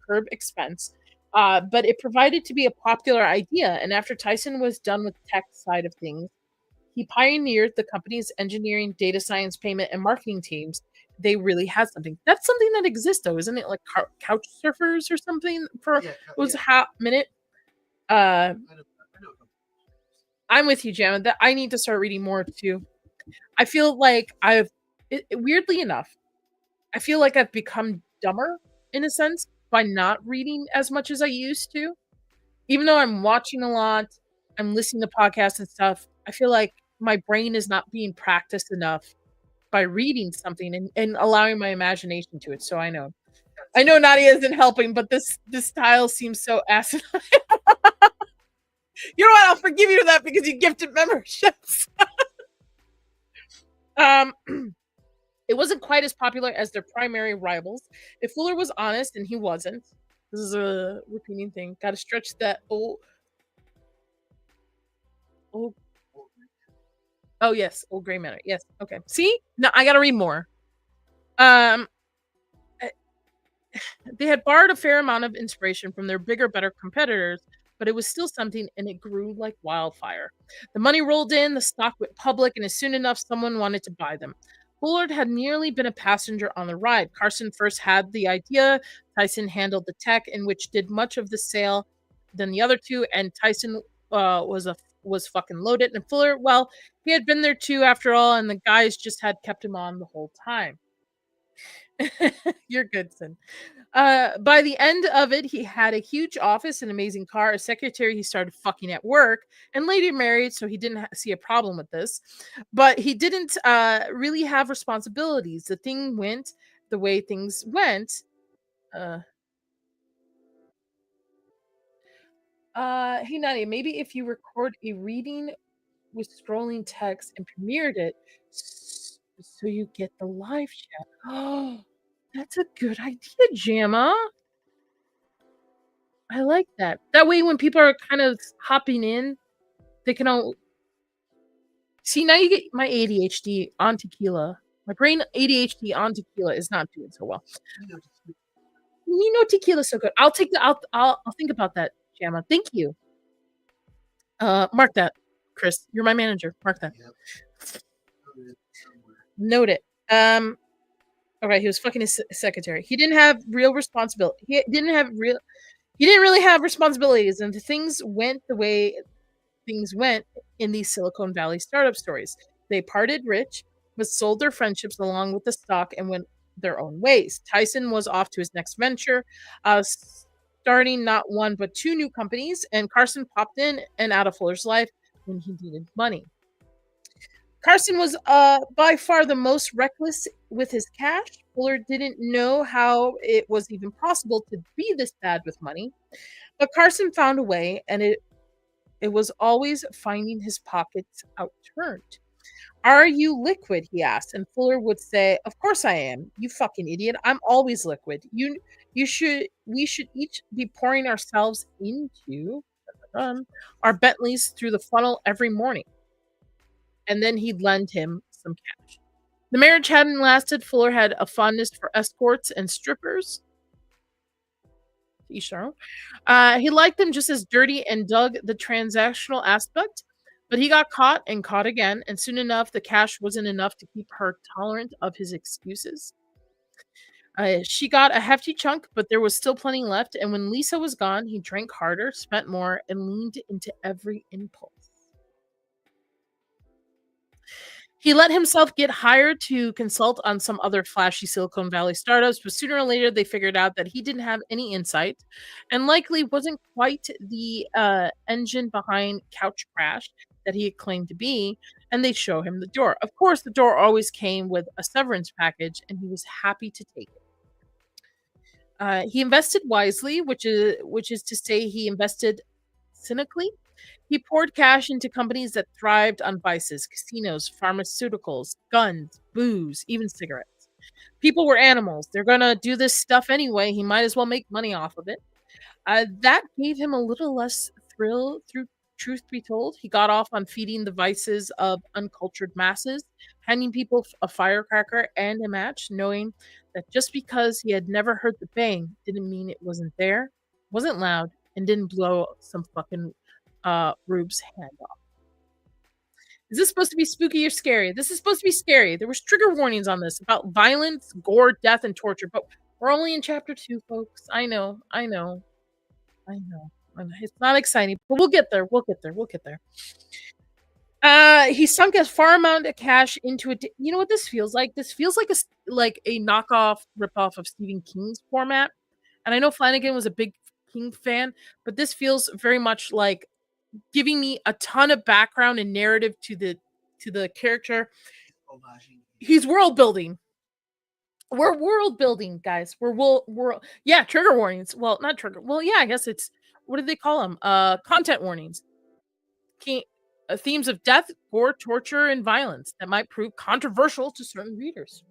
curb expense. But it provided to be a popular idea, and after Tyson was done with the tech side of things, he pioneered the company's engineering, data science, payment, and marketing teams. They really had something. That's something that exists, though, isn't it? Like couch surfers or something it was a hot minute. I'm with you, Jam. That I need to start reading more too. I feel like weirdly enough, I feel like I've become dumber in a sense by not reading as much as I used to. Even though I'm watching a lot, I'm listening to podcasts and stuff, I feel like my brain is not being practiced enough by reading something and allowing my imagination to it. So I know Nadia isn't helping, but this style seems so asinine. You know what? I'll forgive you for that because you gifted memberships. It wasn't quite as popular as their primary rivals. If Fuller was honest, and he wasn't, this is a repeating thing. Got to stretch that old. Oh yes, Old Gray Manor. Yes. Okay. See, no, I got to read more. They had borrowed a fair amount of inspiration from their bigger, better competitors, but it was still something, and it grew like wildfire. The money rolled in, the stock went public, and as soon enough, someone wanted to buy them. Bullard had merely been a passenger on the ride. Carson first had the idea. Tyson handled the tech, in which did much of the sale than the other two, and Tyson was fucking loaded. And Fuller, well, he had been there too after all, and the guys just had kept him on the whole time. You're good, son. By the end of it, he had a huge office, an amazing car, a secretary he started fucking at work, and later married, so he didn't see a problem with this. But he didn't really have responsibilities. The thing went the way things went. Hey Nadia, maybe if you record a reading with scrolling text and premiered it, so you get the live chat. Oh, that's a good idea, Jamma. I like that. That way, when people are kind of hopping in, they can all see. Now you get my ADHD on tequila. My brain ADHD on tequila is not doing so well. You know, tequila's so good. I'll take the. I'll think about that, Jamma. Thank you. Mark that, Chris. You're my manager. Mark that. Yep. Note it. All right. He was fucking his secretary. He didn't have real responsibility. He didn't really have responsibilities, and things went the way things went in these Silicon Valley startup stories. They parted rich, but sold their friendships along with the stock and went their own ways. Tyson was off to his next venture, starting not one but two new companies, and Carson popped in and out of Fuller's life when he needed money. Carson was by far the most reckless with his cash. Fuller didn't know how it was even possible to be this bad with money, but Carson found a way, and it was always finding his pockets outturned. "Are you liquid?" he asked, and Fuller would say, "Of course I am. You fucking idiot. I'm always liquid. We should each be pouring ourselves into our Bentleys through the funnel every morning." And then he'd lend him some cash. The marriage hadn't lasted. Fuller had a fondness for escorts and strippers. Each their own. He liked them just as dirty and dug the transactional aspect, but he got caught and caught again, and soon enough, the cash wasn't enough to keep her tolerant of his excuses. She got a hefty chunk, but there was still plenty left, and when Lisa was gone, he drank harder, spent more, and leaned into every impulse. He let himself get hired to consult on some other flashy Silicon Valley startups, but sooner or later they figured out that he didn't have any insight and likely wasn't quite the engine behind Couch Crash that he had claimed to be, and they show him the door. Of course, the door always came with a severance package, and he was happy to take it. He invested wisely, which is to say he invested cynically. He poured cash into companies that thrived on vices, casinos, pharmaceuticals, guns, booze, even cigarettes. People were animals. They're going to do this stuff anyway. He might as well make money off of it. That gave him a little less thrill, through truth be told. He got off on feeding the vices of uncultured masses, handing people a firecracker and a match, knowing that just because he had never heard the bang didn't mean it wasn't there, wasn't loud, and didn't blow some fucking Rube's hand off. Is this supposed to be spooky or scary? This is supposed to be scary. There was trigger warnings on this about violence, gore, death, and torture, but we're only in chapter 2, folks. I know. It's not exciting, but we'll get there. He sunk a far amount of cash into it. You know what this feels like? This feels like a knockoff, ripoff of Stephen King's format. And I know Flannagan was a big King fan, but this feels very much like giving me a ton of background and narrative to the character. He's world building. We're world building, guys. Yeah, trigger warnings. Well, not trigger. Well, yeah, I guess it's, what do they call them? Content warnings. Themes of death, gore, torture, and violence that might prove controversial to certain readers.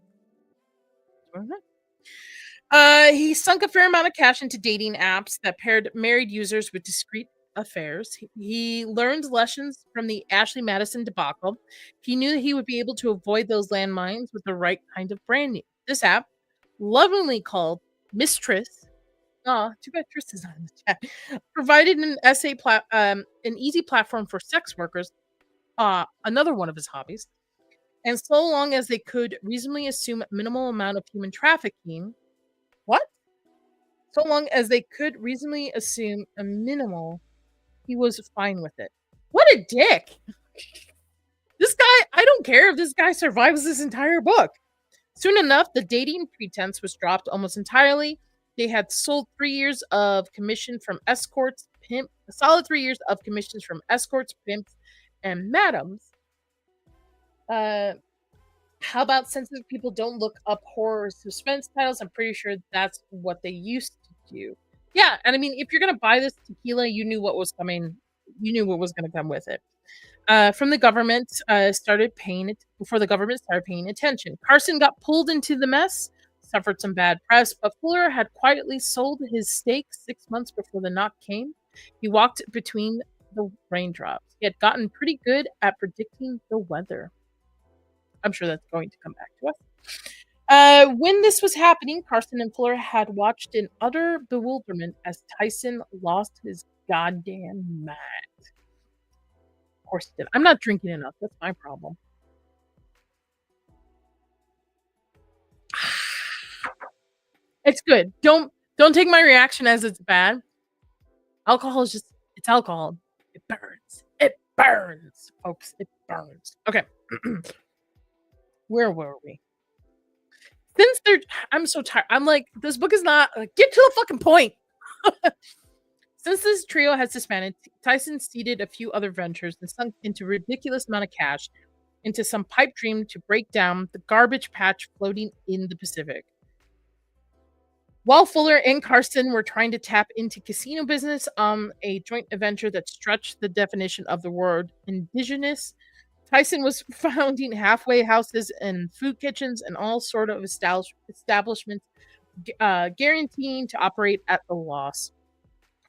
He sunk a fair amount of cash into dating apps that paired married users with discreet affairs. He learned lessons from the Ashley Madison debacle. He knew he would be able to avoid those landmines with the right kind of branding. This app, lovingly called Mistress, Too bad Tristan's not in the chat. Provided an easy platform for sex workers, another one of his hobbies, and so long as they could reasonably assume minimal amount of human trafficking. What? So long as they could reasonably assume a minimal, he was fine with it. What a dick! This guy, I don't care if this guy survives this entire book. Soon enough, the dating pretense was dropped almost entirely. They had sold 3 years of commission from escorts, a solid 3 years of commissions from escorts, pimps, and madams. How about sensitive people don't look up horror suspense titles? I'm pretty sure that's what they used to do. Yeah, and I mean, if you're gonna buy this tequila, you knew what was coming. You knew what was gonna come with it. From the government started paying it before the government started paying attention. Carson got pulled into the mess, suffered some bad press, but Fuller had quietly sold his stake 6 months before the knock came. He walked between the raindrops. He had gotten pretty good at predicting the weather. I'm sure that's going to come back to us. When this was happening, Carson and Fuller had watched in utter bewilderment as Tyson lost his goddamn mind. Of course he did. I'm not drinking enough. That's my problem. It's good. Don't take my reaction as it's bad. Alcohol is just, it's alcohol. It burns. It burns, folks. It burns. Okay. Where were we? I'm so tired. I'm like, this book is not, get to the fucking point. Since this trio has disbanded, Tyson seeded a few other ventures and sunk into a ridiculous amount of cash into some pipe dream to break down the garbage patch floating in the Pacific. While Fuller and Carson were trying to tap into casino business, a joint venture that stretched the definition of the word indigenous, Tyson was founding halfway houses and food kitchens and all sort of establishments, guaranteeing to operate at a loss.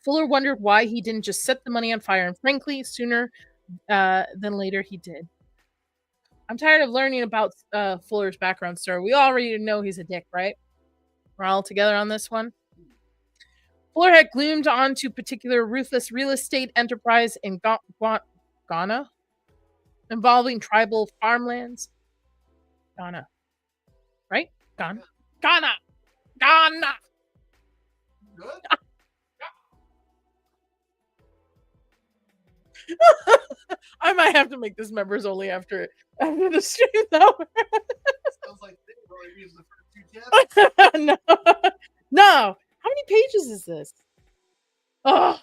Fuller wondered why he didn't just set the money on fire, and frankly, sooner than later he did. I'm tired of learning about Fuller's background story. We already know he's a dick, right? We're all together on this one. Fuller had gloomed onto particular ruthless real estate enterprise in Ghana, involving tribal farmlands. Ghana. Right? Ghana. Good? I might have to make this members only after the stream, though. Sounds like they really used the first 2 chapters. No. How many pages is this? Oh.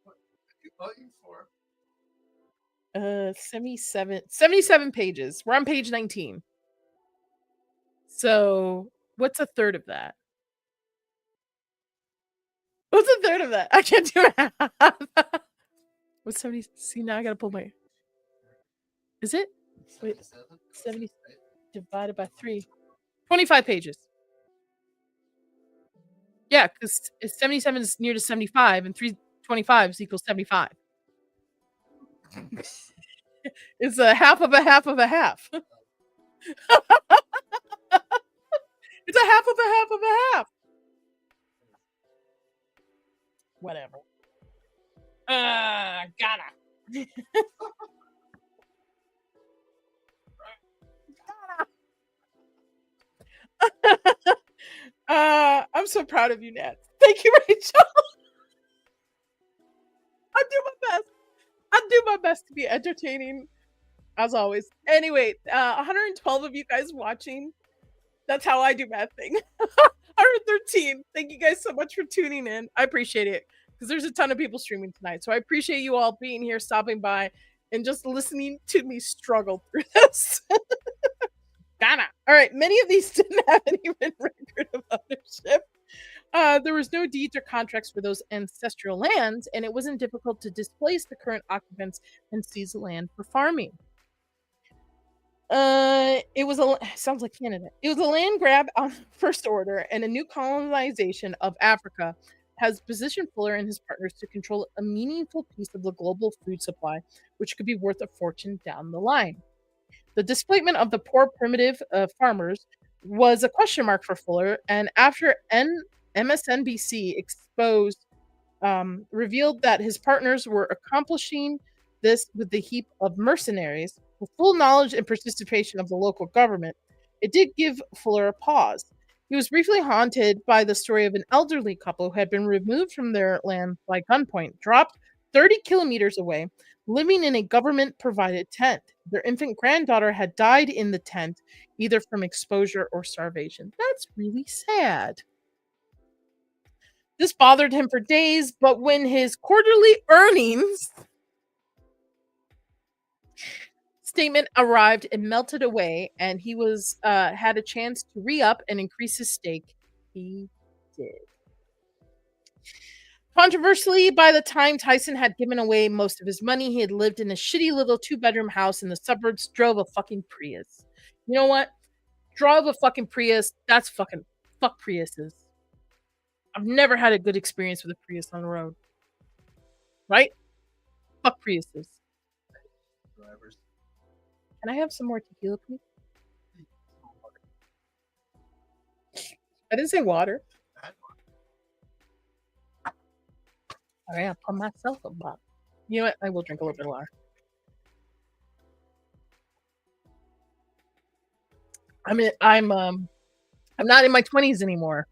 What are you voting for? 77 pages. We're on page 19. So what's a third of that? What's a third of that? I can't do math. What's 70? See, now I gotta pull my. Is it? Wait, 70 divided by 3. 25 pages. Yeah, because 77 is near to 75, and 325 is equals 75. It's a half of a half of a half. It's a half of a half of a half. Whatever. Gotta. I'm so proud of you, Nat. Thank you, Rachel. I'll do my best to be entertaining, as always. Anyway, 112 of you guys watching. That's how I do math thing. 113. Thank you guys so much for tuning in. I appreciate it, because there's a ton of people streaming tonight. So I appreciate you all being here, stopping by, and just listening to me struggle through this. Ghana. All right. Many of these didn't have an even record of ownership. There was no deeds or contracts for those ancestral lands, and it wasn't difficult to displace the current occupants and seize the land for farming. Sounds like Canada. It was a land grab on first order, and a new colonization of Africa has positioned Fuller and his partners to control a meaningful piece of the global food supply, which could be worth a fortune down the line. The displacement of the poor primitive farmers was a question mark for Fuller, and after MSNBC revealed that his partners were accomplishing this with the heap of mercenaries with full knowledge and participation of the local government. It did give Fuller a pause. He was briefly haunted by the story of an elderly couple who had been removed from their land by gunpoint, dropped 30 kilometers away, living in a government-provided tent. Their infant granddaughter had died in the tent, either from exposure or starvation. That's really sad. This bothered him for days, but when his quarterly earnings statement arrived, it melted away, and he was had a chance to re-up and increase his stake. He did. Controversially, by the time Tyson had given away most of his money, he had lived in a shitty little 2-bedroom house in the suburbs, drove a fucking Prius. You know what? Drove a fucking Prius. That's fucking fuck Priuses. I've never had a good experience with a Prius on the road. Right? Fuck Priuses. Drivers. Can I have some more tequila, please? I didn't say water. All right, I'll pour myself a bottle. You know what? I will drink a little bit of water. I'm not in my 20s anymore,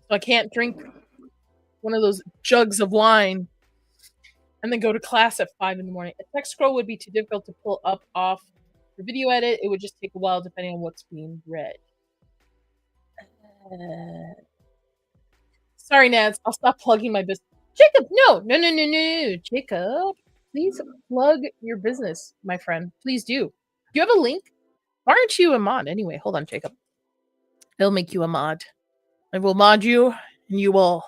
so I can't drink one of those jugs of wine and then go to class at 5 in the morning. A text scroll would be too difficult to pull up off the video edit. It would just take a while depending on what's being read. Sorry, Nads. I'll stop plugging my business. Jacob, no. Jacob, please plug your business, my friend. Please do. Do you have a link? Why aren't you a mod? Anyway, hold on, Jacob. I'll make you a mod. I will mod you, and you will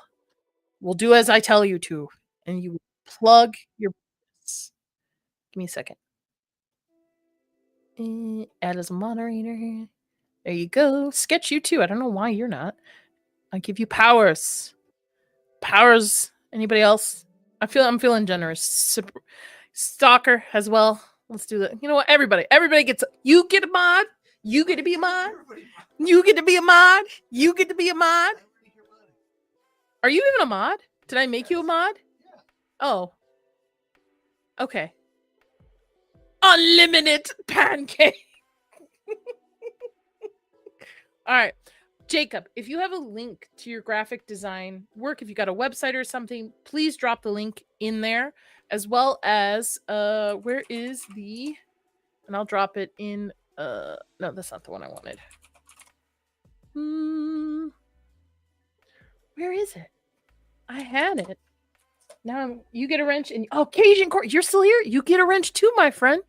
do as I tell you to, and you will plug your business. Give me a second. Add as a moderator. There you go. Sketch you too. I don't know why you're not. I give you powers. Powers. Anybody else? I'm feeling generous. Stalker as well. Let's do that. You know what? Everybody gets. You get a mod. You get to be a mod. You get to be a mod. You get to be a mod. Are you even a mod? Did I make you a mod? Oh. Okay. Unlimited pancake. All right. Jacob, if you have a link to your graphic design work, if you got a website or something, please drop the link in there, as well as where is the, and I'll drop it in no, that's not the one I wanted. Where is it? I had it. Now you get a wrench, and Cajun Court, you're still here? You get a wrench too, my friend.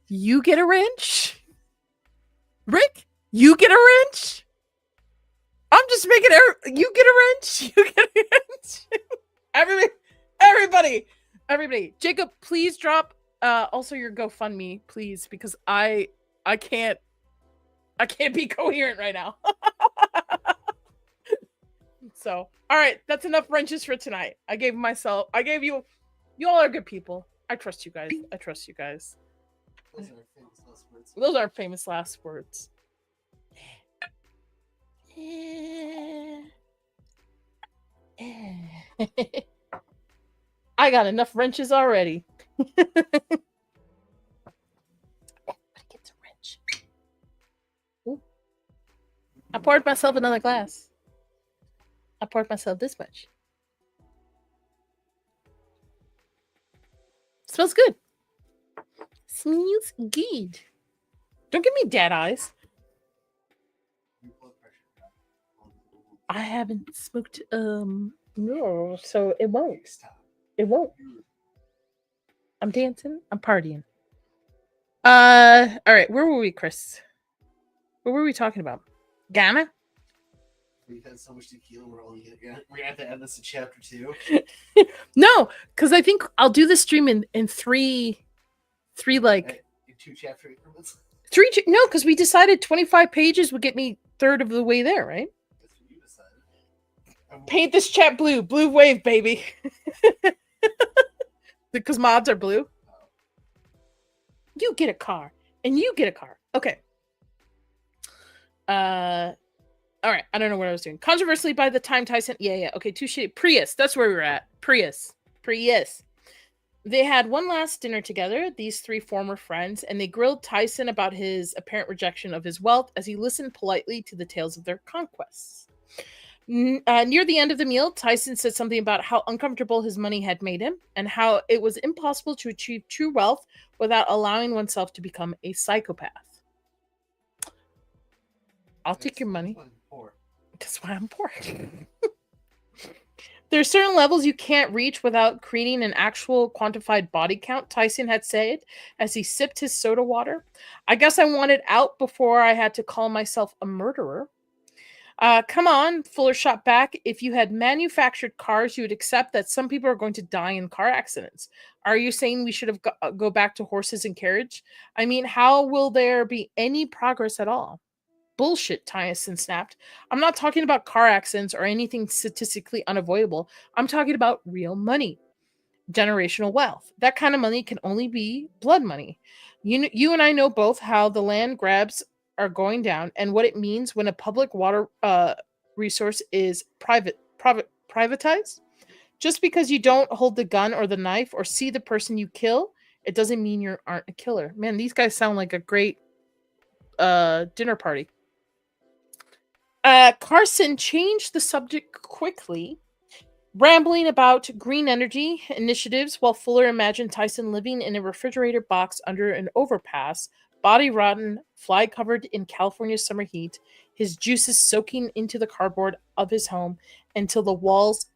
You get a wrench. Rick, you get a wrench. I'm just making you get a wrench. You get a wrench. Everybody. Jacob, please drop also your GoFundMe, please, because I can't be coherent right now. So, all right, that's enough wrenches for tonight. I gave you. You all are good people. I trust you guys. Those are famous last words. I got enough wrenches already. Get the wrench. Ooh. I poured myself another glass. I poured myself this much. Smells good. Smells good. Don't give me dead eyes. I haven't smoked no, so it won't. It won't. I'm dancing. I'm partying. All right. Where were we, Chris? What were we talking about? Ghana? We've had so much tequila, we're gonna have to add this to chapter 2. No, because I think I'll do the stream in three like in 2 chapter increments. No, because we decided 25 pages would get me third of the way there, right? That's what you decided. Paint this chat blue. Blue wave, baby. Because mods are blue. You get a car. And you get a car. Okay. All right. I don't know what I was doing. Controversially, by the time Tyson... Yeah. Okay, touche. Prius. That's where we were at. Prius. They had one last dinner together, these three former friends, and they grilled Tyson about his apparent rejection of his wealth as he listened politely to the tales of their conquests. Near the end of the meal, Tyson said something about how uncomfortable his money had made him and how it was impossible to achieve true wealth without allowing oneself to become a psychopath. I'll take your money. That's why I'm poor. There are certain levels you can't reach without creating an actual quantified body count, Tyson had said as he sipped his soda water. I guess I wanted out before I had to call myself a murderer. Come on, Fuller shot back. If you had manufactured cars, you would accept that some people are going to die in car accidents. Are you saying we should have go back to horses and carriage? I mean, how will there be any progress at all? Bullshit, Tyson snapped. I'm not talking about car accidents or anything statistically unavoidable. I'm talking about real money. Generational wealth. That kind of money can only be blood money. You and I know both how the land grabs are going down and what it means when a public water resource is privatized. Just because you don't hold the gun or the knife or see the person you kill, it doesn't mean you aren't a killer. Man, these guys sound like a great dinner party. Carson changed the subject quickly, rambling about green energy initiatives while Fuller imagined Tyson living in a refrigerator box under an overpass, body rotten, fly covered in California summer heat, his juices soaking into the cardboard of his home until the walls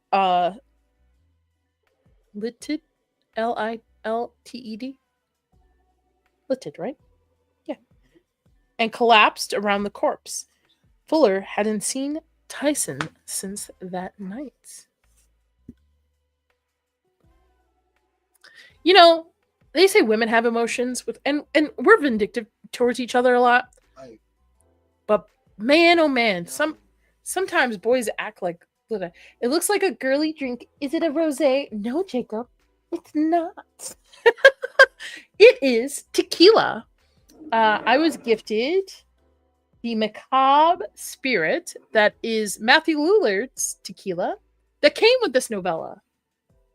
litted, L-I-L-T-E-D, litted, right? Yeah, and collapsed around the corpse. Fuller hadn't seen Tyson since that night. You know, they say women have emotions and we're vindictive towards each other a lot. Right. But man, oh man, sometimes boys act like it looks like a girly drink. Is it a rosé? No, Jacob, it's not. It is tequila. I was gifted the Macabre spirit that is Matthew Lillard's tequila that came with this novella.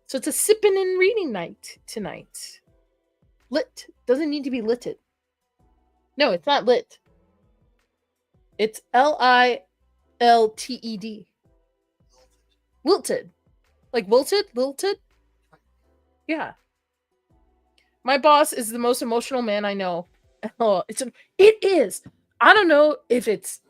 So it's a sipping and reading night tonight. Lit. Doesn't need to be litted. No, it's not lit. It's Lilted. Wilted. Like wilted? Lilted? Yeah. My boss is the most emotional man I know. Oh, it is. I don't know if it's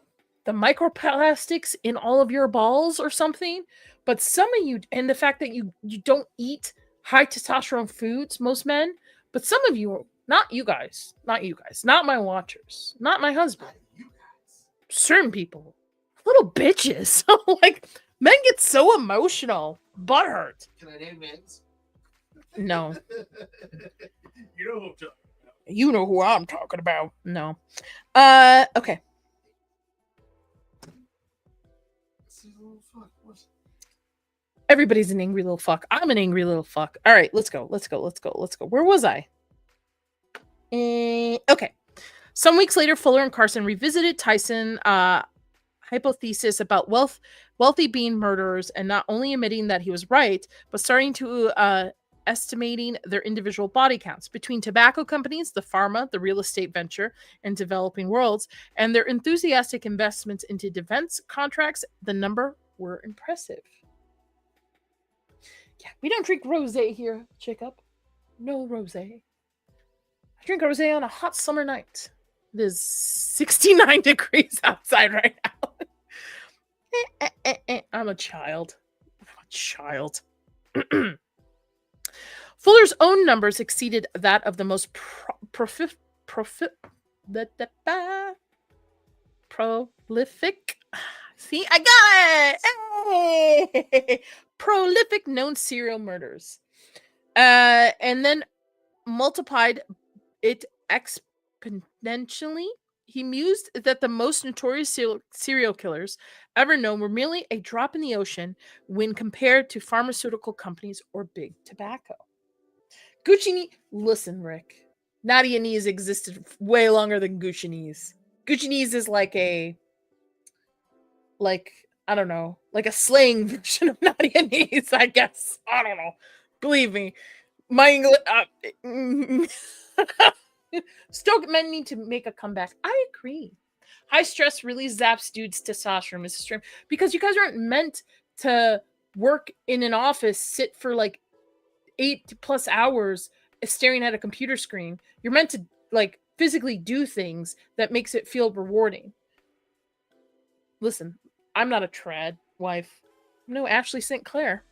the microplastics in all of your balls or something, but some of you, and the fact that you don't eat high testosterone foods, most men, but some of you, not you guys, not my watchers, not my husband, certain people, little bitches. Like, men get so emotional, butthurt. Can I name names? No. You know who I'm talking about. You know who I'm talking about. No. Okay. Everybody's an angry little fuck. I'm an angry little fuck. All right, let's go. Where was I? Okay. Some weeks later, Fuller and Carson revisited Tyson hypothesis about wealthy being murderers and not only admitting that he was right, but starting to estimating their individual body counts between tobacco companies, the pharma, the real estate venture, and developing worlds, and their enthusiastic investments into defense contracts. The number were impressive. Yeah, we don't drink rosé here, Jacob. No rosé. I drink rosé on a hot summer night. It is 69 degrees outside right now. I'm a child. Fuller's own numbers exceeded that of the most prolific. See, I got it. Hey! Prolific known serial murders, and then multiplied it exponentially. He mused that the most notorious serial killers ever known were merely a drop in the ocean when compared to pharmaceutical companies or big tobacco. Listen, Rick. Nadia Knees existed way longer than Gucci Knees. Gucci Knees is like like, I don't know, like a slang version of naughty and nice, I guess. I don't know. Believe me, my English. Stoic men need to make a comeback. I agree. High stress really zaps dudes' testosterone, Mrs. Strim, because you guys aren't meant to work in an office, sit for like 8+ hours staring at a computer screen. You're meant to like physically do things that makes it feel rewarding. Listen, I'm not a trad wife. No, Ashley St. Clair.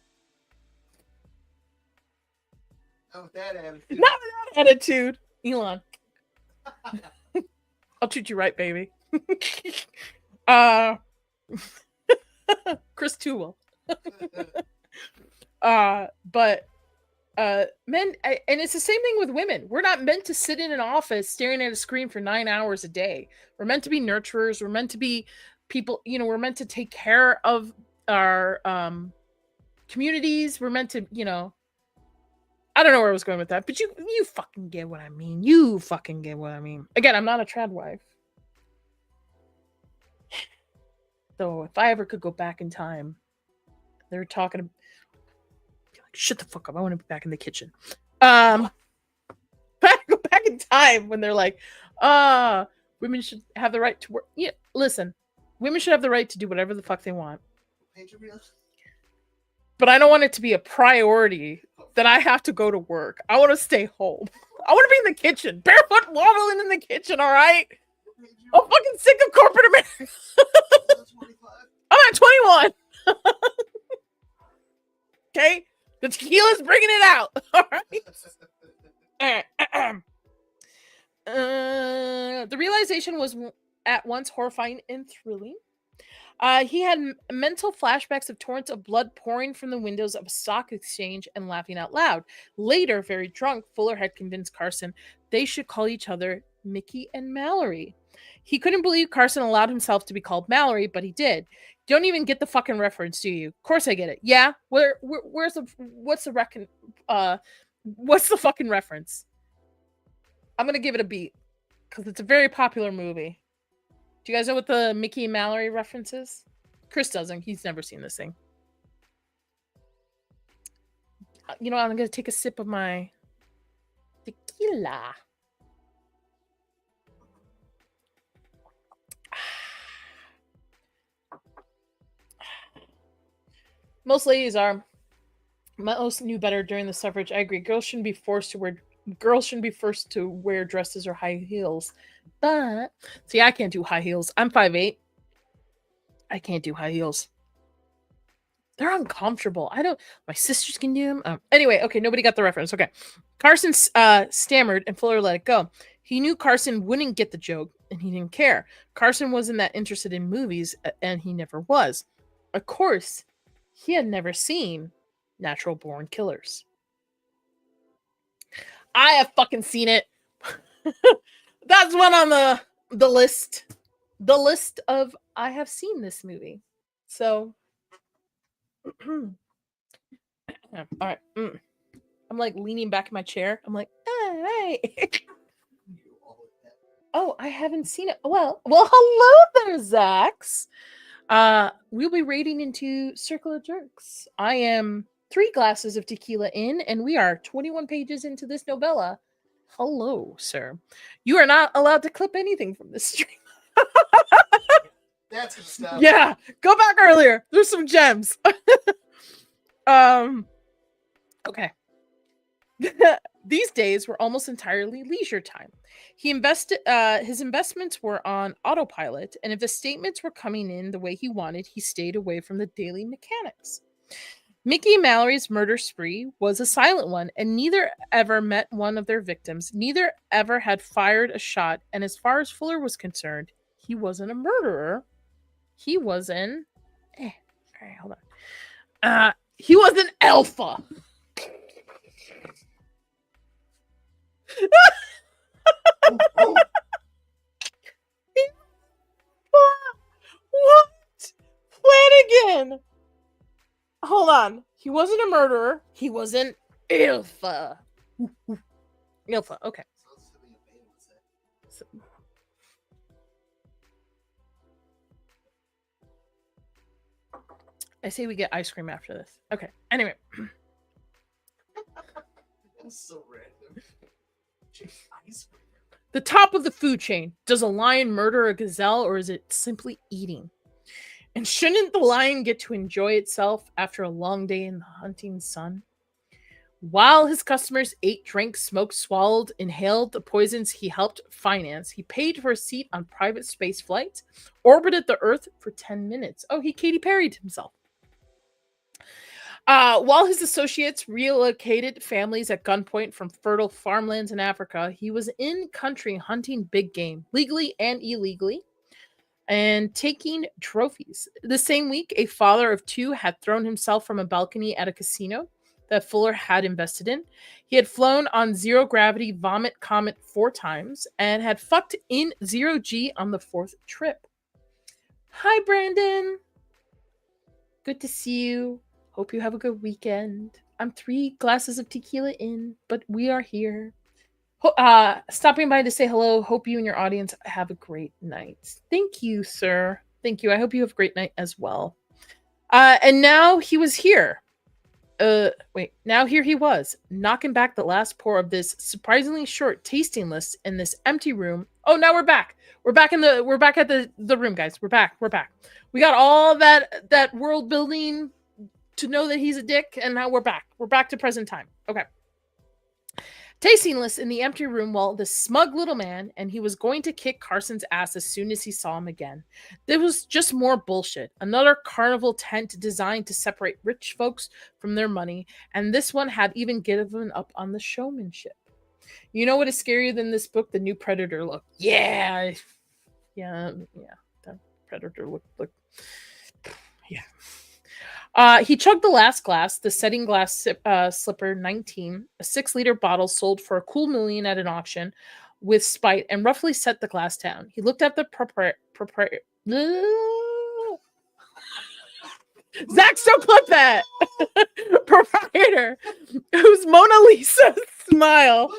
Not with that attitude. Not with that attitude. Elon. I'll treat you right, baby. Chris Tewell. But men, and it's the same thing with women. We're not meant to sit in an office staring at a screen for 9 hours a day. We're meant to be nurturers. We're meant to be people, we're meant to take care of our communities. We're meant to, I don't know where I was going with that, but you fucking get what I mean. You fucking get what I mean. Again, I'm not a trad wife. So if I ever could go back in time, they're talking about, shut the fuck up. I want to be back in the kitchen. Go back in time when they're like, women should have the right to work. Yeah, listen, women should have the right to do whatever the fuck they want. But I don't want it to be a priority that I have to go to work. I want to stay home. I want to be in the kitchen, barefoot waddling in the kitchen, all right? I'm fucking sick of corporate America. I'm at 21. Okay? The tequila's bringing it out. All right. The realization was at once horrifying and thrilling. He had mental flashbacks of torrents of blood pouring from the windows of a stock exchange and laughing out loud. Later, very drunk, Fuller had convinced Carson they should call each other Mickey and Mallory. He couldn't believe Carson allowed himself to be called Mallory, but he did. Don't even get the fucking reference, do you? Of course I get it. Yeah? What's the fucking reference? I'm gonna give it a beat because it's a very popular movie. Do you guys know what the Mickey and Mallory reference is? Chris doesn't. He's never seen this thing. I'm gonna take a sip of my tequila. Most ladies knew better during the suffrage. I agree. Girls shouldn't be forced to wear dresses or high heels. But see, I can't do high heels. I'm 5'8". I can't do high heels. They're uncomfortable. My sisters can do them. Anyway, okay, nobody got the reference. Okay. Carson stammered and Fuller let it go. He knew Carson wouldn't get the joke and he didn't care. Carson wasn't that interested in movies and he never was. Of course, he had never seen Natural Born Killers. I have fucking seen it. That's one on the list. The list of I have seen this movie. So, all right. I'm like leaning back in my chair. I'm like, hey. Oh, I haven't seen it. Well, hello there, Zax. We'll be raiding into Circle of Jerks. I am 3 glasses of tequila in, and we are 21 pages into this novella. Hello, sir. You are not allowed to clip anything from this stream. That's gonna stop. Yeah, go back earlier. There's some gems. Okay. These days were almost entirely leisure time. He invested. His investments were on autopilot, and if the statements were coming in the way he wanted, he stayed away from the daily mechanics. Mickey and Mallory's murder spree was a silent one, and neither ever met one of their victims. Neither ever had fired a shot, and as far as Fuller was concerned, he wasn't a murderer. He was an... all right, hold on. He was an alpha. What? Flannagan! Hold on. He wasn't a murderer. He was an alpha. Alpha, okay. I say we get ice cream after this. Okay. Anyway. That's so random. Ice cream. The top of the food chain. Does a lion murder a gazelle or is it simply eating? And shouldn't the lion get to enjoy itself after a long day in the hunting sun? While his customers ate, drank, smoked, swallowed, inhaled the poisons he helped finance, he paid for a seat on private space flights, orbited the Earth for 10 minutes. Oh, he Katy Perry'd himself. While his associates relocated families at gunpoint from fertile farmlands in Africa, he was in country hunting big game, legally and illegally, and taking trophies. The same week, a father of two had thrown himself from a balcony at a casino that Fuller had invested in. He had flown on zero-gravity Vomit Comet 4 times and had fucked in zero-G on the 4th trip. Hi, Brandon. Good to see you. Hope you have a good weekend. I'm 3 glasses of tequila in, but we are here. Stopping by to say hello. Hope you and your audience have a great night. Thank you, sir. Thank you. I hope you have a great night as well. And now he was here. Now here he was, knocking back the last pour of this surprisingly short tasting list in this empty room. Oh, now we're back. We're back at the room, guys. We're back. We got all that world building to know that he's a dick, and now we're back. We're back to present time. Okay. Tasting list in the empty room while the smug little man, and he was going to kick Carson's ass as soon as he saw him again. There was just more bullshit. Another carnival tent designed to separate rich folks from their money, and this one had even given up on the showmanship. You know what is scarier than this book? The new Predator look. Yeah. That Predator look. Yeah. He chugged the last glass, the setting glass slipper 19, a 6-liter bottle sold for a cool $1 million at an auction with spite, and roughly set the glass down. He looked at the Zach, still clip that! Proprietor, whose Mona Lisa smile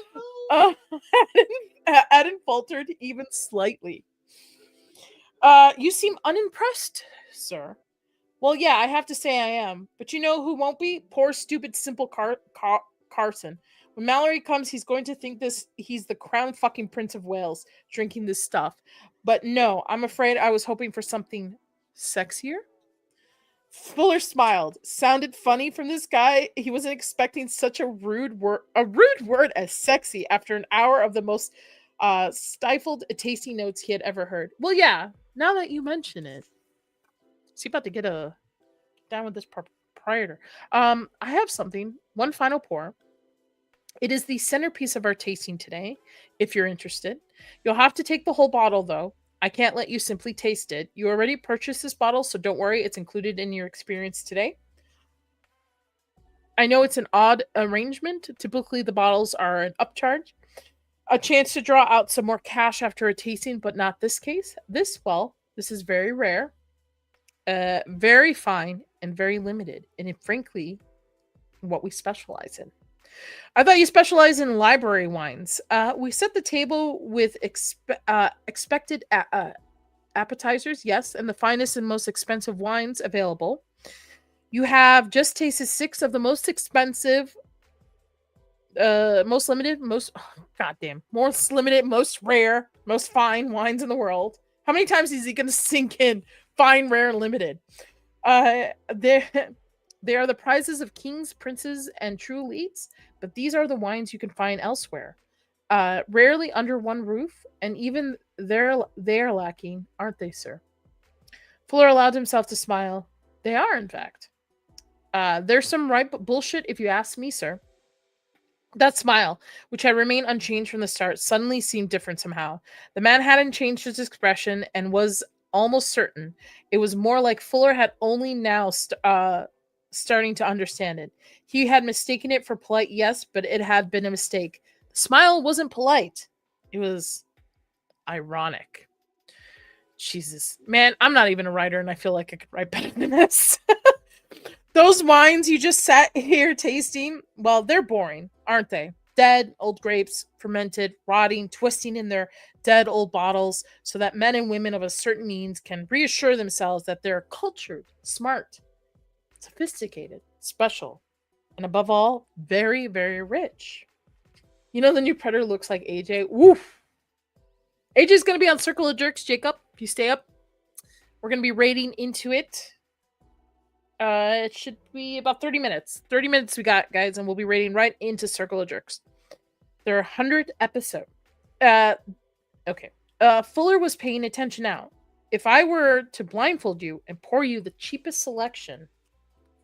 hadn't faltered even slightly. You seem unimpressed, sir. Well, yeah, I have to say I am. But you know who won't be? Poor, stupid, simple Carson. When Mallory comes, he's going to think he's the crown fucking Prince of Wales drinking this stuff. But no, I'm afraid I was hoping for something sexier. Fuller smiled. Sounded funny from this guy. He wasn't expecting such a rude word as sexy after an hour of the most stifled tasty notes he had ever heard. Well, yeah, now that you mention it. Is he about to get down with this proprietor? I have something. One final pour. It is the centerpiece of our tasting today, if you're interested. You'll have to take the whole bottle, though. I can't let you simply taste it. You already purchased this bottle, so don't worry. It's included in your experience today. I know it's an odd arrangement. Typically, the bottles are an upcharge. A chance to draw out some more cash after a tasting, but not this case. This is very rare. Very fine and very limited, and frankly, what we specialize in. I thought you specialize in library wines. We set the table with expected appetizers, yes, and the finest and most expensive wines available. You have just tasted 6 of the most expensive, most limited, most rare, most fine wines in the world. How many times is he going to sink in? Fine, rare, limited. They are the prizes of kings, princes, and true elites, but these are the wines you can find elsewhere. Rarely under one roof, and even they are lacking, aren't they, sir? Fuller allowed himself to smile. They are, in fact. There's some ripe bullshit if you ask me, sir. That smile, which had remained unchanged from the start, suddenly seemed different somehow. The man hadn't changed his expression and was almost certain. It was more like Fuller had only now starting to understand it. He had mistaken it for polite, yes, but it had been a mistake. The smile wasn't polite. It was ironic. Jesus. Man, I'm not even a writer, and I feel like I could write better than this. Those wines you just sat here tasting, well, they're boring, aren't they? Dead, old grapes, fermented, rotting, twisting in their dead old bottles so that men and women of a certain means can reassure themselves that they're cultured, smart, sophisticated, special, and above all, very, very rich. You know, the new Predator looks like AJ. Woof! AJ's going to be on Circle of Jerks, Jacob. If you stay up, we're going to be raiding into it. It should be about 30 minutes. 30 minutes we got, guys, and we'll be raiding right into Circle of Jerks. There are 100 episodes. Okay. Fuller was paying attention now. If I were to blindfold you and pour you the cheapest selection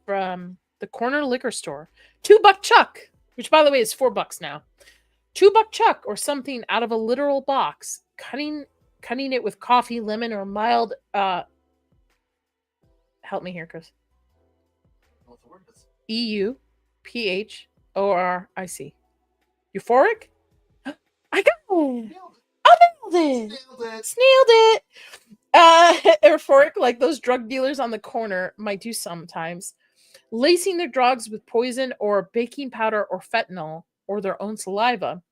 from the corner liquor store, $2 Chuck, which by the way is $4 now, $2 Chuck or something out of a literal box, cutting it with coffee, lemon, or mild. Help me here, Chris. What the word is? EUPHORIC. Euphoric? I got it. Nailed it. I nailed it. Snailed it. Euphoric, like those drug dealers on the corner might do sometimes, lacing their drugs with poison or baking powder or fentanyl or their own saliva.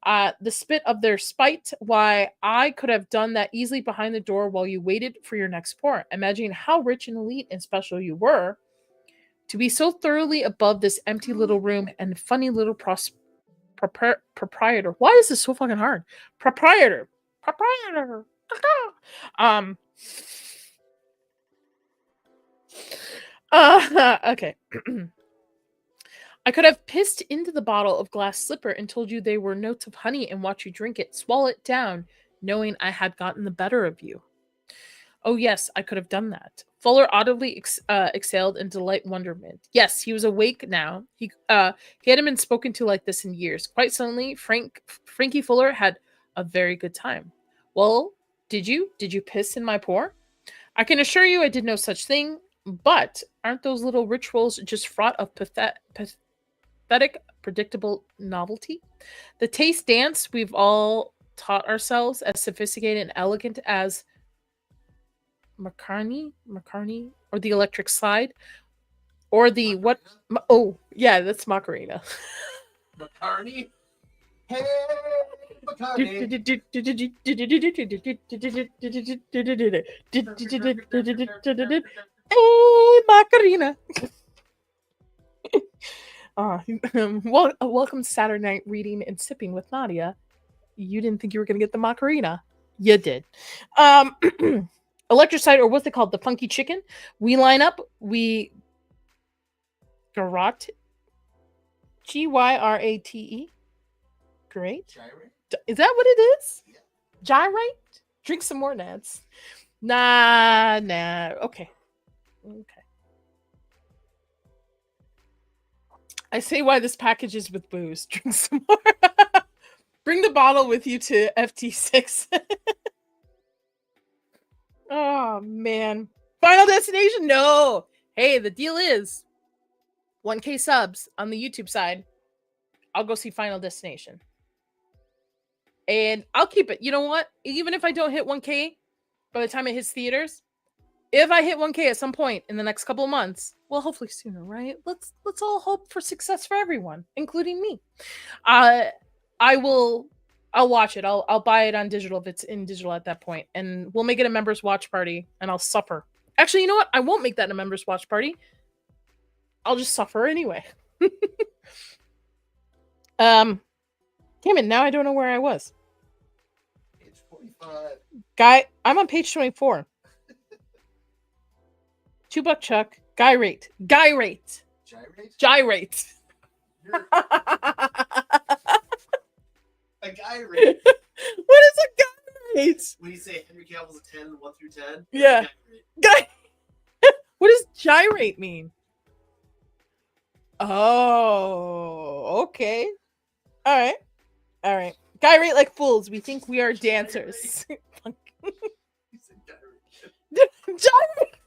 The spit of their spite. Why, I could have done that easily behind the door while you waited for your next pour. Imagining how rich and elite and special you were to be so thoroughly above this empty little room and funny little proprietor. Why is this so fucking hard? Proprietor. Okay. I could have pissed into the bottle of glass slipper and told you they were notes of honey and watch you drink it, swallow it down, knowing I had gotten the better of you. Oh yes, I could have done that. Fuller audibly exhaled in delight and wonderment. Yes, he was awake now. He hadn't been spoken to like this in years. Quite suddenly, Frankie Fuller had a very good time. Well, did you piss in my pour? I can assure you I did no such thing, but aren't those little rituals just fraught of pathetic, predictable novelty? The taste dance we've all taught ourselves, as sophisticated and elegant as Macaroni, or the electric slide, or the what? Oh, yeah, that's Macarena. McCartney. Hey, McCartney. Hey, Macarena. Welcome to Saturday Night Reading and Sipping with Nadia. You didn't think you were going to get the Macarena. You did. Electricite, or what's it called? The funky chicken. We line up. We garrote. Gyrate. Great. Gyrate? Is that what it is? Yeah. Gyrate? Drink some more, Nads. Nah. Okay. I say why this package is with booze. Drink some more. Bring the bottle with you to FT6. Oh, man. Final Destination? No. Hey, the deal is 1K subs on the YouTube side. I'll go see Final Destination. And I'll keep it. You know what? Even if I don't hit 1K by the time it hits theaters, if I hit 1K at some point in the next couple of months, well, hopefully sooner, right? Let's all hope for success for everyone, including me. I'll watch it. I'll buy it on digital if it's in digital at that point, and we'll make it a members watch party, and I'll suffer. Actually, you know what? I won't make that a members watch party. I'll just suffer anyway. Damn it! Now I don't know where I was. Page 45. Guy, I'm on page 24. $2 Chuck. Gyrate. Gyrate? Gyrate. You're a gyrate. What is a gyrate? When you say Henry Cavill's a 10, 1 through 10. Yeah. Gyrate. What does gyrate mean? Oh, okay. All right. Gyrate like fools. We think we are dancers. You said gyrate.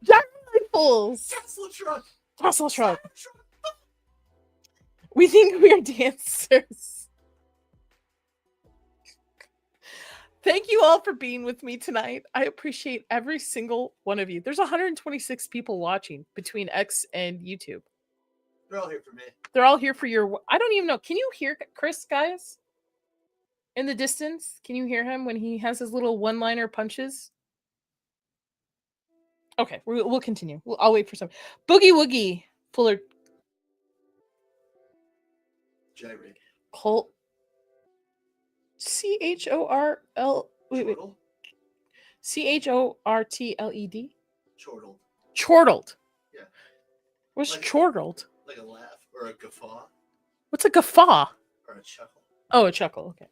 Gyrate like fools. Tesla truck. We think we are dancers. Thank you all for being with me tonight. I appreciate every single one of you. There's 126 people watching between X and YouTube. They're all here for me. They're all here for your... I don't even know. Can you hear Chris, guys? In the distance? Can you hear him when he has his little one-liner punches? Okay, we'll continue. I'll wait for some. Boogie Woogie. Fuller. Gyrate. Colt. CHORL. Wait. Chortle? CHORTLED. Chortle. Chortled. Yeah. What's Like- chortled? Like a laugh or a guffaw What's a guffaw? or a chuckle. Oh, a chuckle. Okay.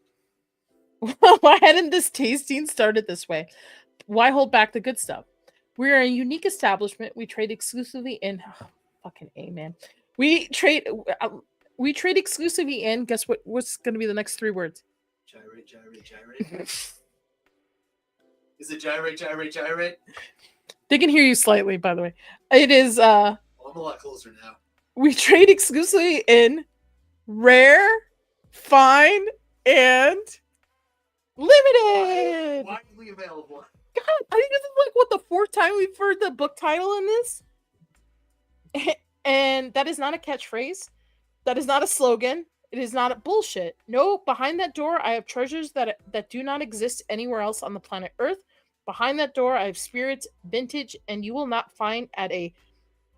Why hadn't this tasting started this way? Why hold back the good stuff? We're a unique establishment. We trade exclusively in. Fucking A, man. We trade exclusively in. Guess what? What's going to be the next 3 words? Gyrate, gyrate, gyrate. Is it gyrate, gyrate, gyrate? They can hear you slightly, by the way. It is. Well, I'm a lot closer now. We trade exclusively in rare, fine, and limited. Widely available. God, I think this is like what the 4th time we've heard the book title in this. And that is not a catchphrase. That is not a slogan. It is not a bullshit. No, behind that door, I have treasures that do not exist anywhere else on the planet Earth. Behind that door, I have spirits, vintage, and you will not find at a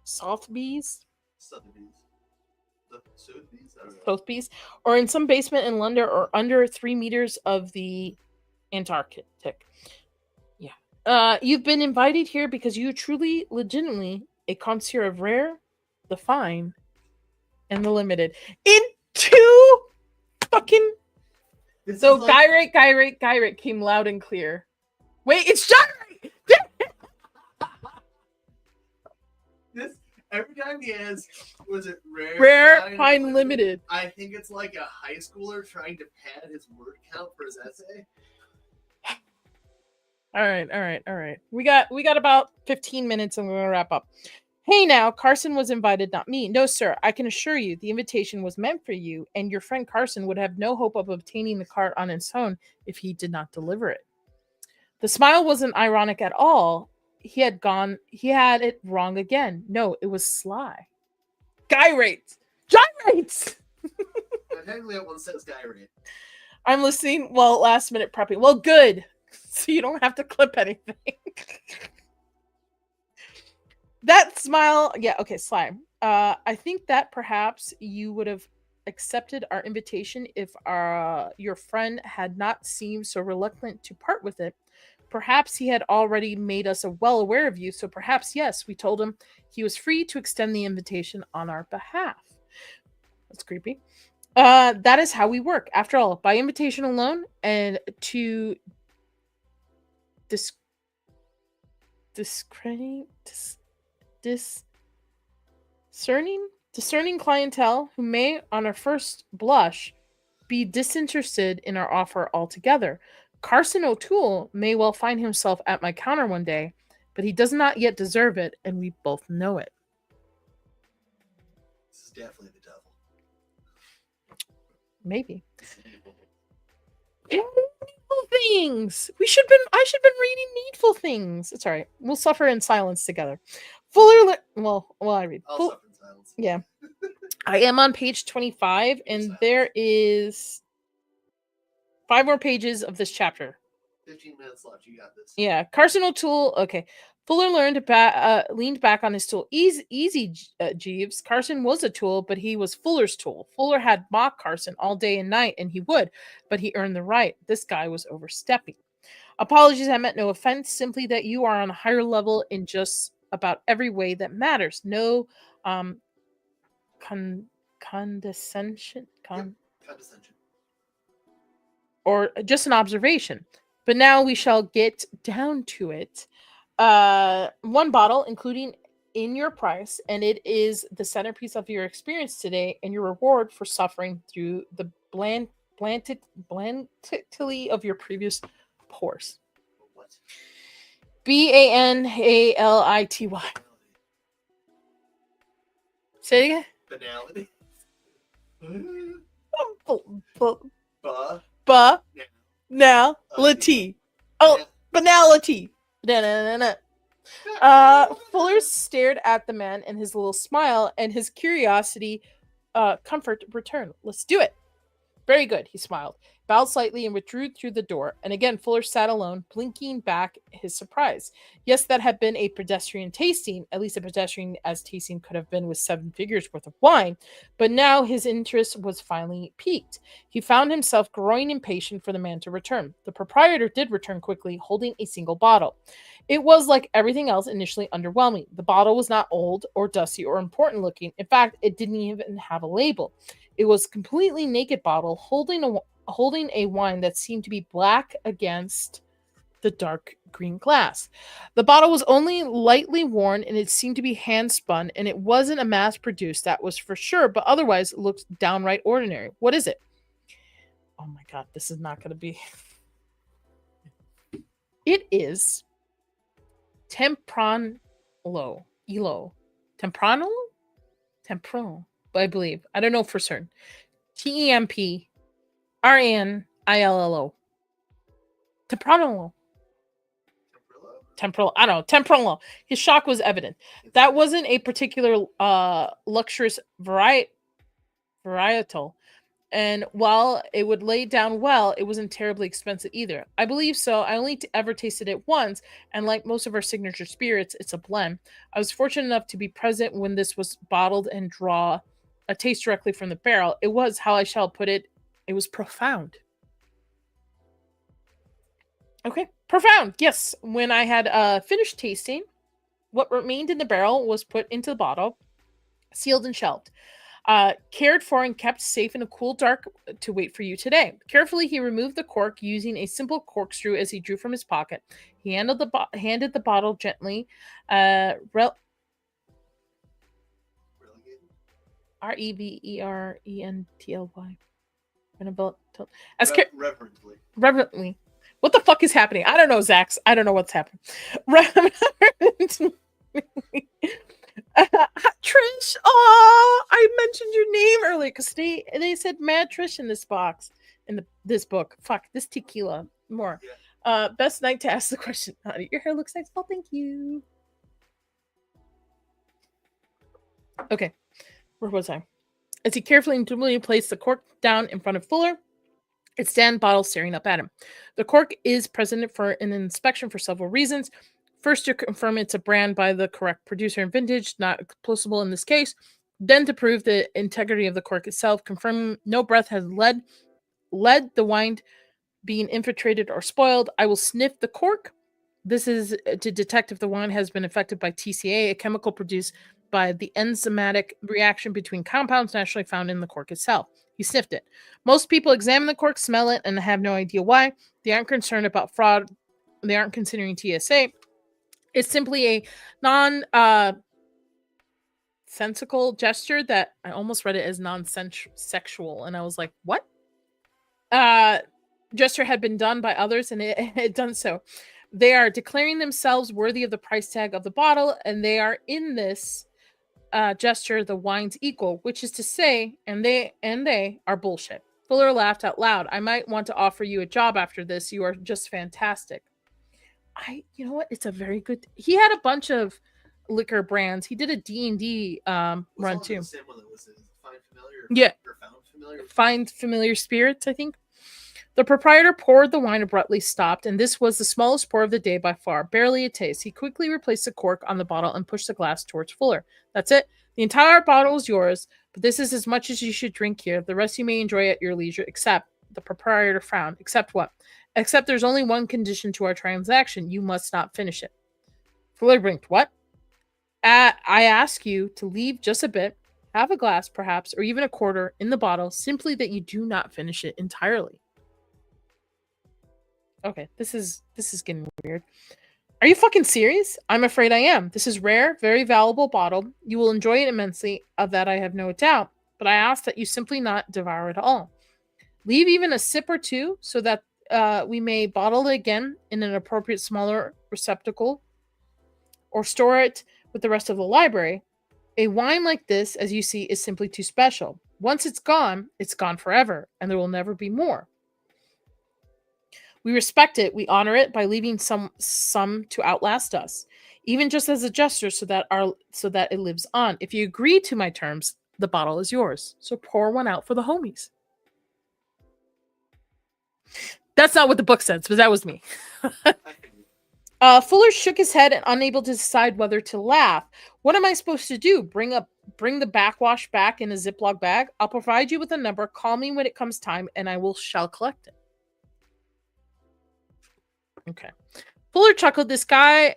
Sotheby's, Sotheby's. Sotheby's? I don't know. Sotheby's, or in some basement in London, or under 3 meters of the Antarctic. Yeah. You've been invited here because you truly, legitimately, a connoisseur of rare, the fine, and the limited. In 2 fucking. This So is like- gyrate came loud and clear. Wait, it's gyrate! This every time he has, was it rare? Rare, fine, limited. I think it's like a high schooler trying to pad his word count for his essay. All right. We got about 15 minutes and we're gonna wrap up. Hey now, Carson was invited, not me. No, sir, I can assure you the invitation was meant for you, and your friend Carson would have no hope of obtaining the card on his own if he did not deliver it. The smile wasn't ironic at all. He had it wrong again. No, it was sly. Gyrate! Technically, that one says gyrate. I'm listening. Well, last minute prepping. Well, good. So you don't have to clip anything. That smile. Yeah, okay, sly. I think that perhaps you would have accepted our invitation if your friend had not seemed so reluctant to part with it. Perhaps he had already made us well aware of you, so perhaps, yes, we told him he was free to extend the invitation on our behalf. That's creepy. That is how we work. After all, by invitation alone, and to discerning clientele who may, on a first blush, be disinterested in our offer altogether. Carson O'Toole may well find himself at my counter one day, but he does not yet deserve it, and we both know it. This is definitely the devil. Maybe. This is evil. Needful things. I should have been reading Needful Things. It's all right. We'll suffer in silence together. Well, I read. I'll suffer in silence. Yeah. I am on page 25, and Silence. there is 5 more pages of this chapter. 15 minutes left. You got this. Yeah. Carson O'Toole. Okay. Fuller leaned back on his tool. Easy, Jeeves. Carson was a tool, but he was Fuller's tool. Fuller had mocked Carson all day and night, and he would, but he earned the right. This guy was overstepping. Apologies, I meant no offense, simply that you are on a higher level in just about every way that matters. No condescension. Condescension. Or just an observation. But now we shall get down to it. 1 bottle, including in your price, and it is the centerpiece of your experience today and your reward for suffering through the blandity of your previous pours. What? Banality. Say it again. Banality. Banality. Oh, banality. Fuller stared at the man, and his little smile and his curiosity comfort returned. Let's do it. Very good, he smiled. bowed slightly, and withdrew through the door. And again, Fuller sat alone, blinking back his surprise. Yes, that had been a pedestrian tasting, at least a pedestrian as tasting could have been with 7 figures worth of wine. But now his interest was finally piqued. He found himself growing impatient for the man to return. The proprietor did return quickly, holding a single bottle. It was, like everything else, initially underwhelming. The bottle was not old or dusty or important looking. In fact, it didn't even have a label. It was a completely naked bottle holding a wine that seemed to be black against the dark green glass. The bottle was only lightly worn, and it seemed to be hand spun, and it wasn't a mass produced, that was for sure, but otherwise it looked downright ordinary. What is it? Oh my god, this is not going to be... It is Tempranillo. Tempranillo, I believe. I don't know for certain. Tempranillo. Tempranillo. Temporal. I don't know. Temporal. His shock was evident. That wasn't a particular luxurious varietal. And while it would lay down well, it wasn't terribly expensive either. I believe so. I only ever tasted it once, and like most of our signature spirits, it's a blend. I was fortunate enough to be present when this was bottled and draw a taste directly from the barrel. It was, how I shall put it, it was profound. Okay, profound. Yes, when I had finished tasting, what remained in the barrel was put into the bottle, sealed and shelved. Cared for and kept safe in a cool dark to wait for you today. Carefully, he removed the cork using a simple corkscrew as he drew from his pocket. He handed the bottle gently. Reverently. Reverently. What the fuck is happening? I don't know, Zax. I don't know what's happening. Reverently. Trish, oh, I mentioned your name earlier because they said Mad Trish in this box, in this book. Fuck, this tequila. More. Yeah. Best night to ask the question. Your hair looks nice. Oh, thank you. Okay, where was I? As he carefully and deliberately placed the cork down in front of Fuller, its stand bottle staring up at him. The cork is present for an inspection for several reasons. First, to confirm it's a brand by the correct producer and vintage, not explosible in this case. Then, to prove the integrity of the cork itself, confirm no breath has led the wine being infiltrated or spoiled. I will sniff the cork. This is to detect if the wine has been affected by TCA, a chemical produced by the enzymatic reaction between compounds naturally found in the cork itself. He sniffed it. Most people examine the cork, smell it, and have no idea why. They aren't concerned about fraud. They aren't considering TSA. It's simply a non-sensical gesture that I almost read it as non-sexual, and I was like, what? Gesture had been done by others, and it had done so. They are declaring themselves worthy of the price tag of the bottle, and they are in this gesture the wine's equal, which is to say, and they are bullshit. Fuller laughed out loud. I might want to offer you a job after this. You are just fantastic. You know what? It's a very good. He had a bunch of liquor brands. He did a D&D run too. Yeah, Find Familiar Spirits, I think. The proprietor poured the wine, abruptly stopped, and this was the smallest pour of the day by far, barely a taste. He quickly replaced the cork on the bottle and pushed the glass towards Fuller. That's it. The entire bottle is yours, but this is as much as you should drink here. The rest you may enjoy at your leisure, except, the proprietor frowned. Except what? Except there's only one condition to our transaction. You must not finish it. Fuller blinked. What? I ask you to leave just a bit, half a glass perhaps, or even a quarter in the bottle, simply that you do not finish it entirely. Okay, this is getting weird. Are you fucking serious? I'm afraid I am. This is rare, very valuable bottle. You will enjoy it immensely, of that I have no doubt, but I ask that you simply not devour it all. Leave even a sip or two so that we may bottle it again in an appropriate smaller receptacle or store it with the rest of the library. A wine like this, as you see, is simply too special. Once it's gone forever, and there will never be more. We respect it, we honor it by leaving some to outlast us, even just as a gesture so that it lives on. If you agree to my terms, the bottle is yours. So pour one out for the homies. That's not what the book says, but that was me. Fuller shook his head and unable to decide whether to laugh. What am I supposed to do? Bring the backwash back in a Ziploc bag? I'll provide you with a number. Call me when it comes time, and I shall collect it. Okay. Fuller chuckled. This guy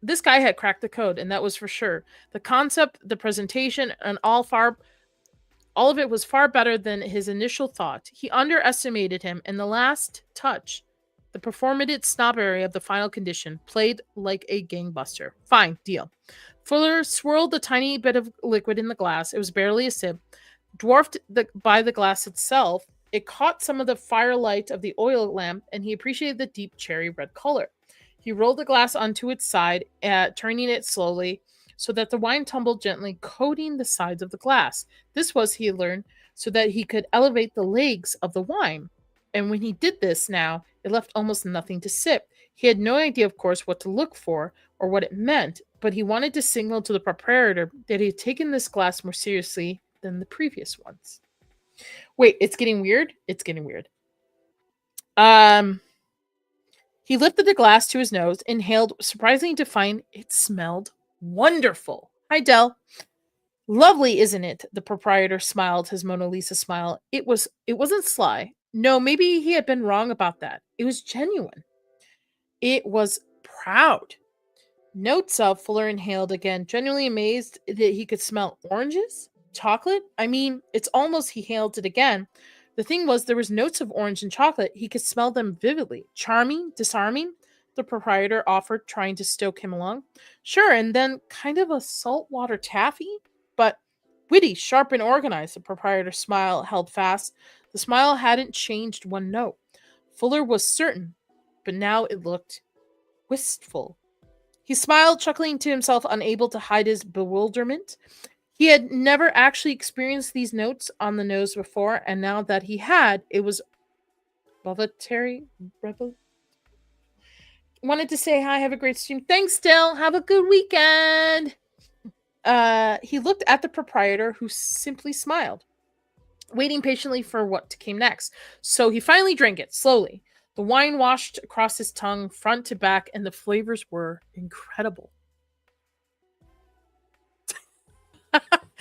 had cracked the code, and that was for sure. The concept, the presentation, and all of it was far better than his initial thought. He underestimated him, and the last touch, the performative snobbery of the final condition, played like a gangbuster. Fine, deal. Fuller swirled the tiny bit of liquid in the glass. It was barely a sip. Dwarfed by the glass itself, it caught some of the firelight of the oil lamp, and he appreciated the deep cherry red color. He rolled the glass onto its side, turning it slowly, so that the wine tumbled gently, coating the sides of the glass. This was, he learned, so that he could elevate the legs of the wine. And when he did this now, it left almost nothing to sip. He had no idea, of course, what to look for or what it meant, but he wanted to signal to the proprietor that he had taken this glass more seriously than the previous ones. Wait, it's getting weird? It's getting weird. He lifted the glass to his nose, inhaled, surprisingly to find it smelled wonderful. Hi, Del. Lovely, isn't it? The proprietor smiled his Mona Lisa smile. It wasn't sly. No, maybe he had been wrong about that. It was genuine. It was proud. Notes of Fuller inhaled again, genuinely amazed that he could smell oranges, chocolate. I mean, it's almost he hailed it again. The thing was, there was notes of orange and chocolate. He could smell them vividly. Charming, disarming, the proprietor offered, trying to stoke him along. Sure, and then kind of a saltwater taffy, but witty, sharp, and organized. The proprietor's smile held fast. The smile hadn't changed one note. Fuller was certain, but now it looked wistful. He smiled, chuckling to himself, unable to hide his bewilderment. He had never actually experienced these notes on the nose before, and now that he had, it was revelatory. Wanted to say hi, have a great stream. Thanks, Dill. Have a good weekend. He looked at the proprietor, who simply smiled, waiting patiently for what came next. So he finally drank it, slowly. The wine washed across his tongue, front to back, and the flavors were incredible.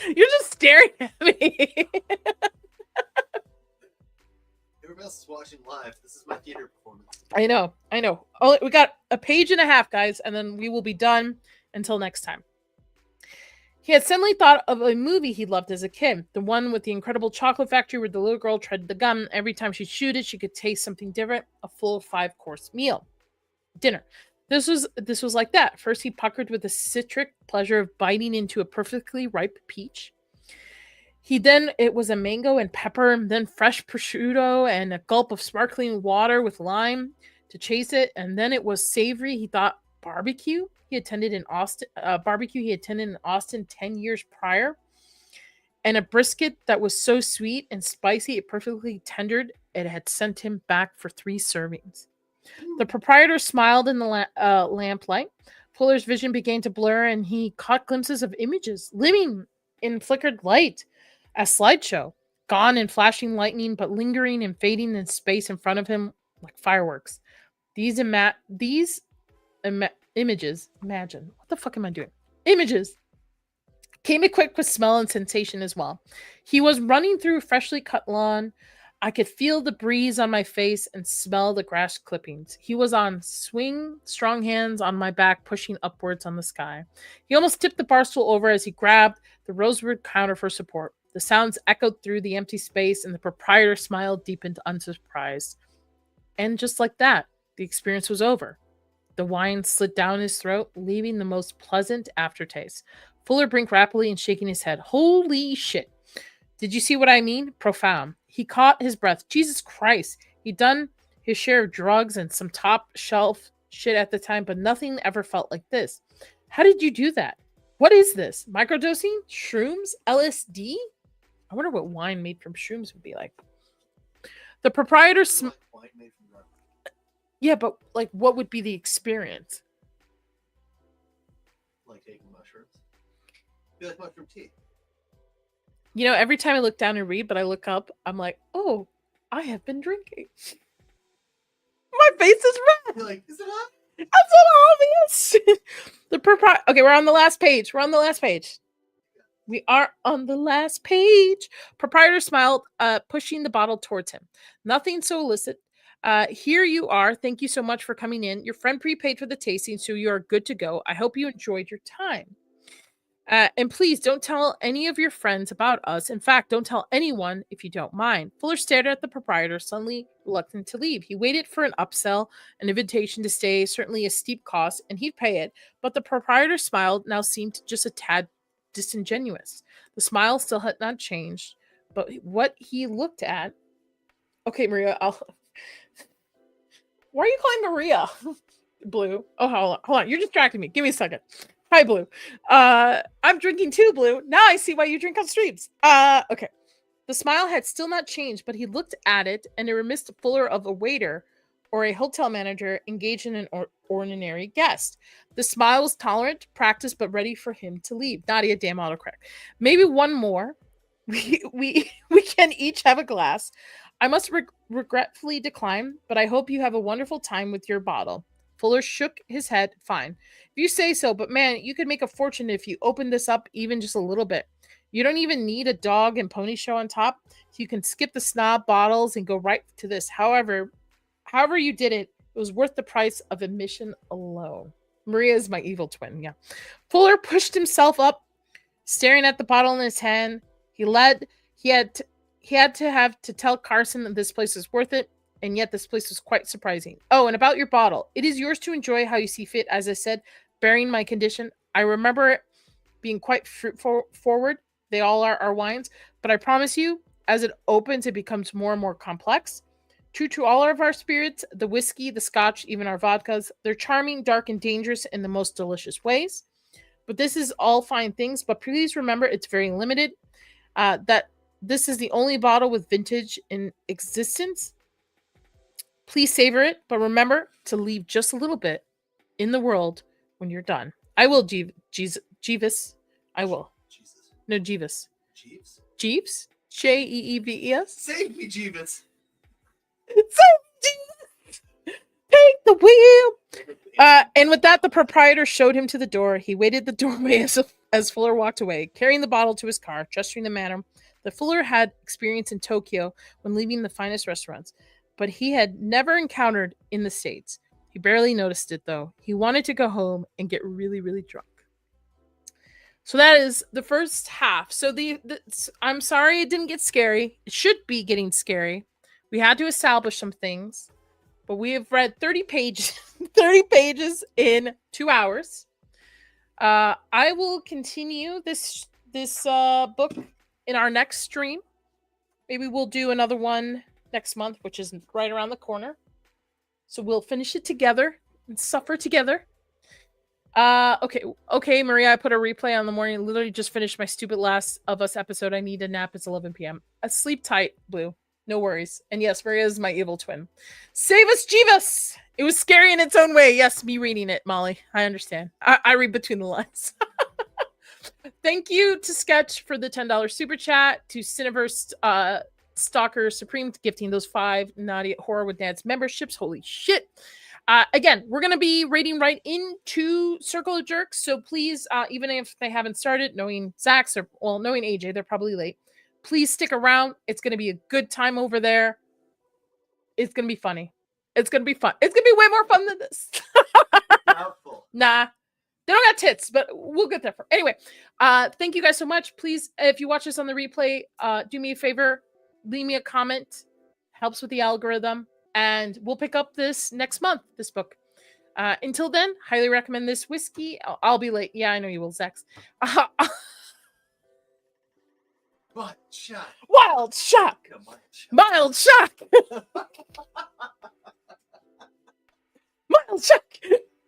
You're just staring at me. Everybody else is watching live. This is my theater performance. I know. Oh, we got a page and a half, guys, and then we will be done until next time. He had suddenly thought of a movie he loved as a kid, the one with the incredible chocolate factory where the little girl treaded the gum. Every time she'd shoot it, she could taste something different. A full 5-course meal. Dinner. This was like that. First, he puckered with the citric pleasure of biting into a perfectly ripe peach. It was a mango and pepper, and then fresh prosciutto and a gulp of sparkling water with lime to chase it. And then it was savory. He thought barbecue. He attended in Austin, 10 years prior, and a brisket that was so sweet and spicy it perfectly tendered. It had sent him back for 3 servings. The proprietor smiled in the lamplight. Fuller's vision began to blur, and he caught glimpses of images living in flickered light. A slideshow, gone in flashing lightning, but lingering and fading in space in front of him like fireworks. These images, imagine, what the fuck am I doing? Images came equipped with smell and sensation as well. He was running through freshly cut lawn. I could feel the breeze on my face and smell the grass clippings. He was on swing, strong hands on my back, pushing upwards on the sky. He almost tipped the bar stool over as he grabbed the rosewood counter for support. The sounds echoed through the empty space, and the proprietor smiled, deepened, unsurprised. And just like that, the experience was over. The wine slid down his throat, leaving the most pleasant aftertaste. Fuller blinked rapidly and shaking his head. Holy shit. Did you see what I mean? Profound. He caught his breath. Jesus Christ. He'd done his share of drugs and some top shelf shit at the time, but nothing ever felt like this. How did you do that? What is this? Microdosing? Shrooms? LSD? I wonder what wine made from shrooms would be like. The proprietor... Wine made from drugs. Yeah, but like, what would be the experience? Like taking mushrooms. Be like mushroom tea. You know, every time I look down and read, but I look up, I'm like, oh, I have been drinking. My face is red. You're like, is it hot? That's so obvious. Okay, we're on the last page. We are on the last page. Proprietor smiled, pushing the bottle towards him. Nothing so illicit. Here you are. Thank you so much for coming in. Your friend prepaid for the tasting, so you are good to go. I hope you enjoyed your time. And please don't tell any of your friends about us. In fact, don't tell anyone if you don't mind. Fuller stared at the proprietor, suddenly reluctant to leave. He waited for an upsell, an invitation to stay, certainly a steep cost, and he'd pay it. But the proprietor smiled, now seemed just a tad disingenuous. The smile still had not changed, but what he looked at... Okay, Maria, why are you calling Maria? Blue. Oh, hold on. You're distracting me. Give me a second. Hi, Blue. I'm drinking too, Blue. Now I see why you drink on streams. Okay. The smile had still not changed, but he looked at it, and it remissed Fuller of a waiter or a hotel manager engaged in an ordinary guest. The smile was tolerant, practiced, but ready for him to leave. Nadia, damn autocorrect. Maybe one more. We can each have a glass. I must regretfully decline, but I hope you have a wonderful time with your bottle. Fuller shook his head. Fine. If you say so, but man, you could make a fortune if you open this up even just a little bit. You don't even need a dog and pony show on top. You can skip the snob bottles and go right to this. However you did it, it was worth the price of admission alone. Maria is my evil twin, yeah. Fuller pushed himself up, staring at the bottle in his hand. He had to tell Carson that this place is worth it. And yet this place was quite surprising. Oh, and about your bottle. It is yours to enjoy how you see fit, as I said, bearing my condition. I remember it being quite fruit-forward. They all are our wines. But I promise you, as it opens, it becomes more and more complex. True to all of our spirits, the whiskey, the scotch, even our vodkas, they're charming, dark, and dangerous in the most delicious ways. But this is all fine things. But please remember, it's very limited. That this is the only bottle with vintage in existence. Please savor it, but remember to leave just a little bit in the world when you're done. I will, Jeeves. I will. Jesus. No, Jeeves. Jeeves? Jeeves? Jeeves? Save me, Jeeves. Take the wheel. And with that, the proprietor showed him to the door. He waited the doorway as Fuller walked away, carrying the bottle to his car, gesturing the manner that Fuller had experienced in Tokyo when leaving the finest restaurants, but he had never encountered in the States. He barely noticed it, though. He wanted to go home and get really, really drunk. So that is the first half. So I'm sorry it didn't get scary. It should be getting scary. We had to establish some things, but we have read 30 pages in 2 hours. I will continue this book in our next stream. Maybe we'll do another one next month, which is right around the corner. So we'll finish it together and suffer together. Okay, Maria, I put a replay on the morning. Literally just finished my stupid Last of Us episode. I need a nap. It's 11 p.m. Sleep tight, Blue. No worries. And yes, Maria is my evil twin. Save us, Jeeves! It was scary in its own way. Yes, me reading it, Molly. I understand. I read between the lines. Thank you to Sketch for the $10 super chat, to Cineverse Stalker Supreme gifting those 5 Naughty Horror with Dad's memberships. Holy shit. Again, we're going to be raiding right into Circle of Jerks, so please, even if they haven't started, knowing Zach's or knowing AJ, they're probably late. Please stick around. It's going to be a good time over there. It's going to be funny. It's going to be fun. It's going to be way more fun than this. Doubtful. Nah. They don't got tits, but we'll get there. Anyway, thank you guys so much. Please, if you watch this on the replay, do me a favor. Leave me a comment. Helps with the algorithm. And we'll pick up this next month, this book. Until then, highly recommend this whiskey. I'll be late. Yeah, I know you will, Zex. What shot? Wild shock. Mild shock. Mild shock.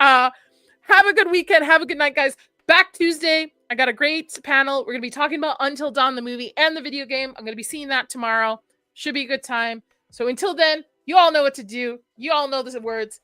Have a good weekend. Have a good night, guys. Back Tuesday. I got a great panel. We're going to be talking about Until Dawn, the movie and the video game. I'm going to be seeing that tomorrow. Should be a good time. So until then, you all know what to do. You all know the words.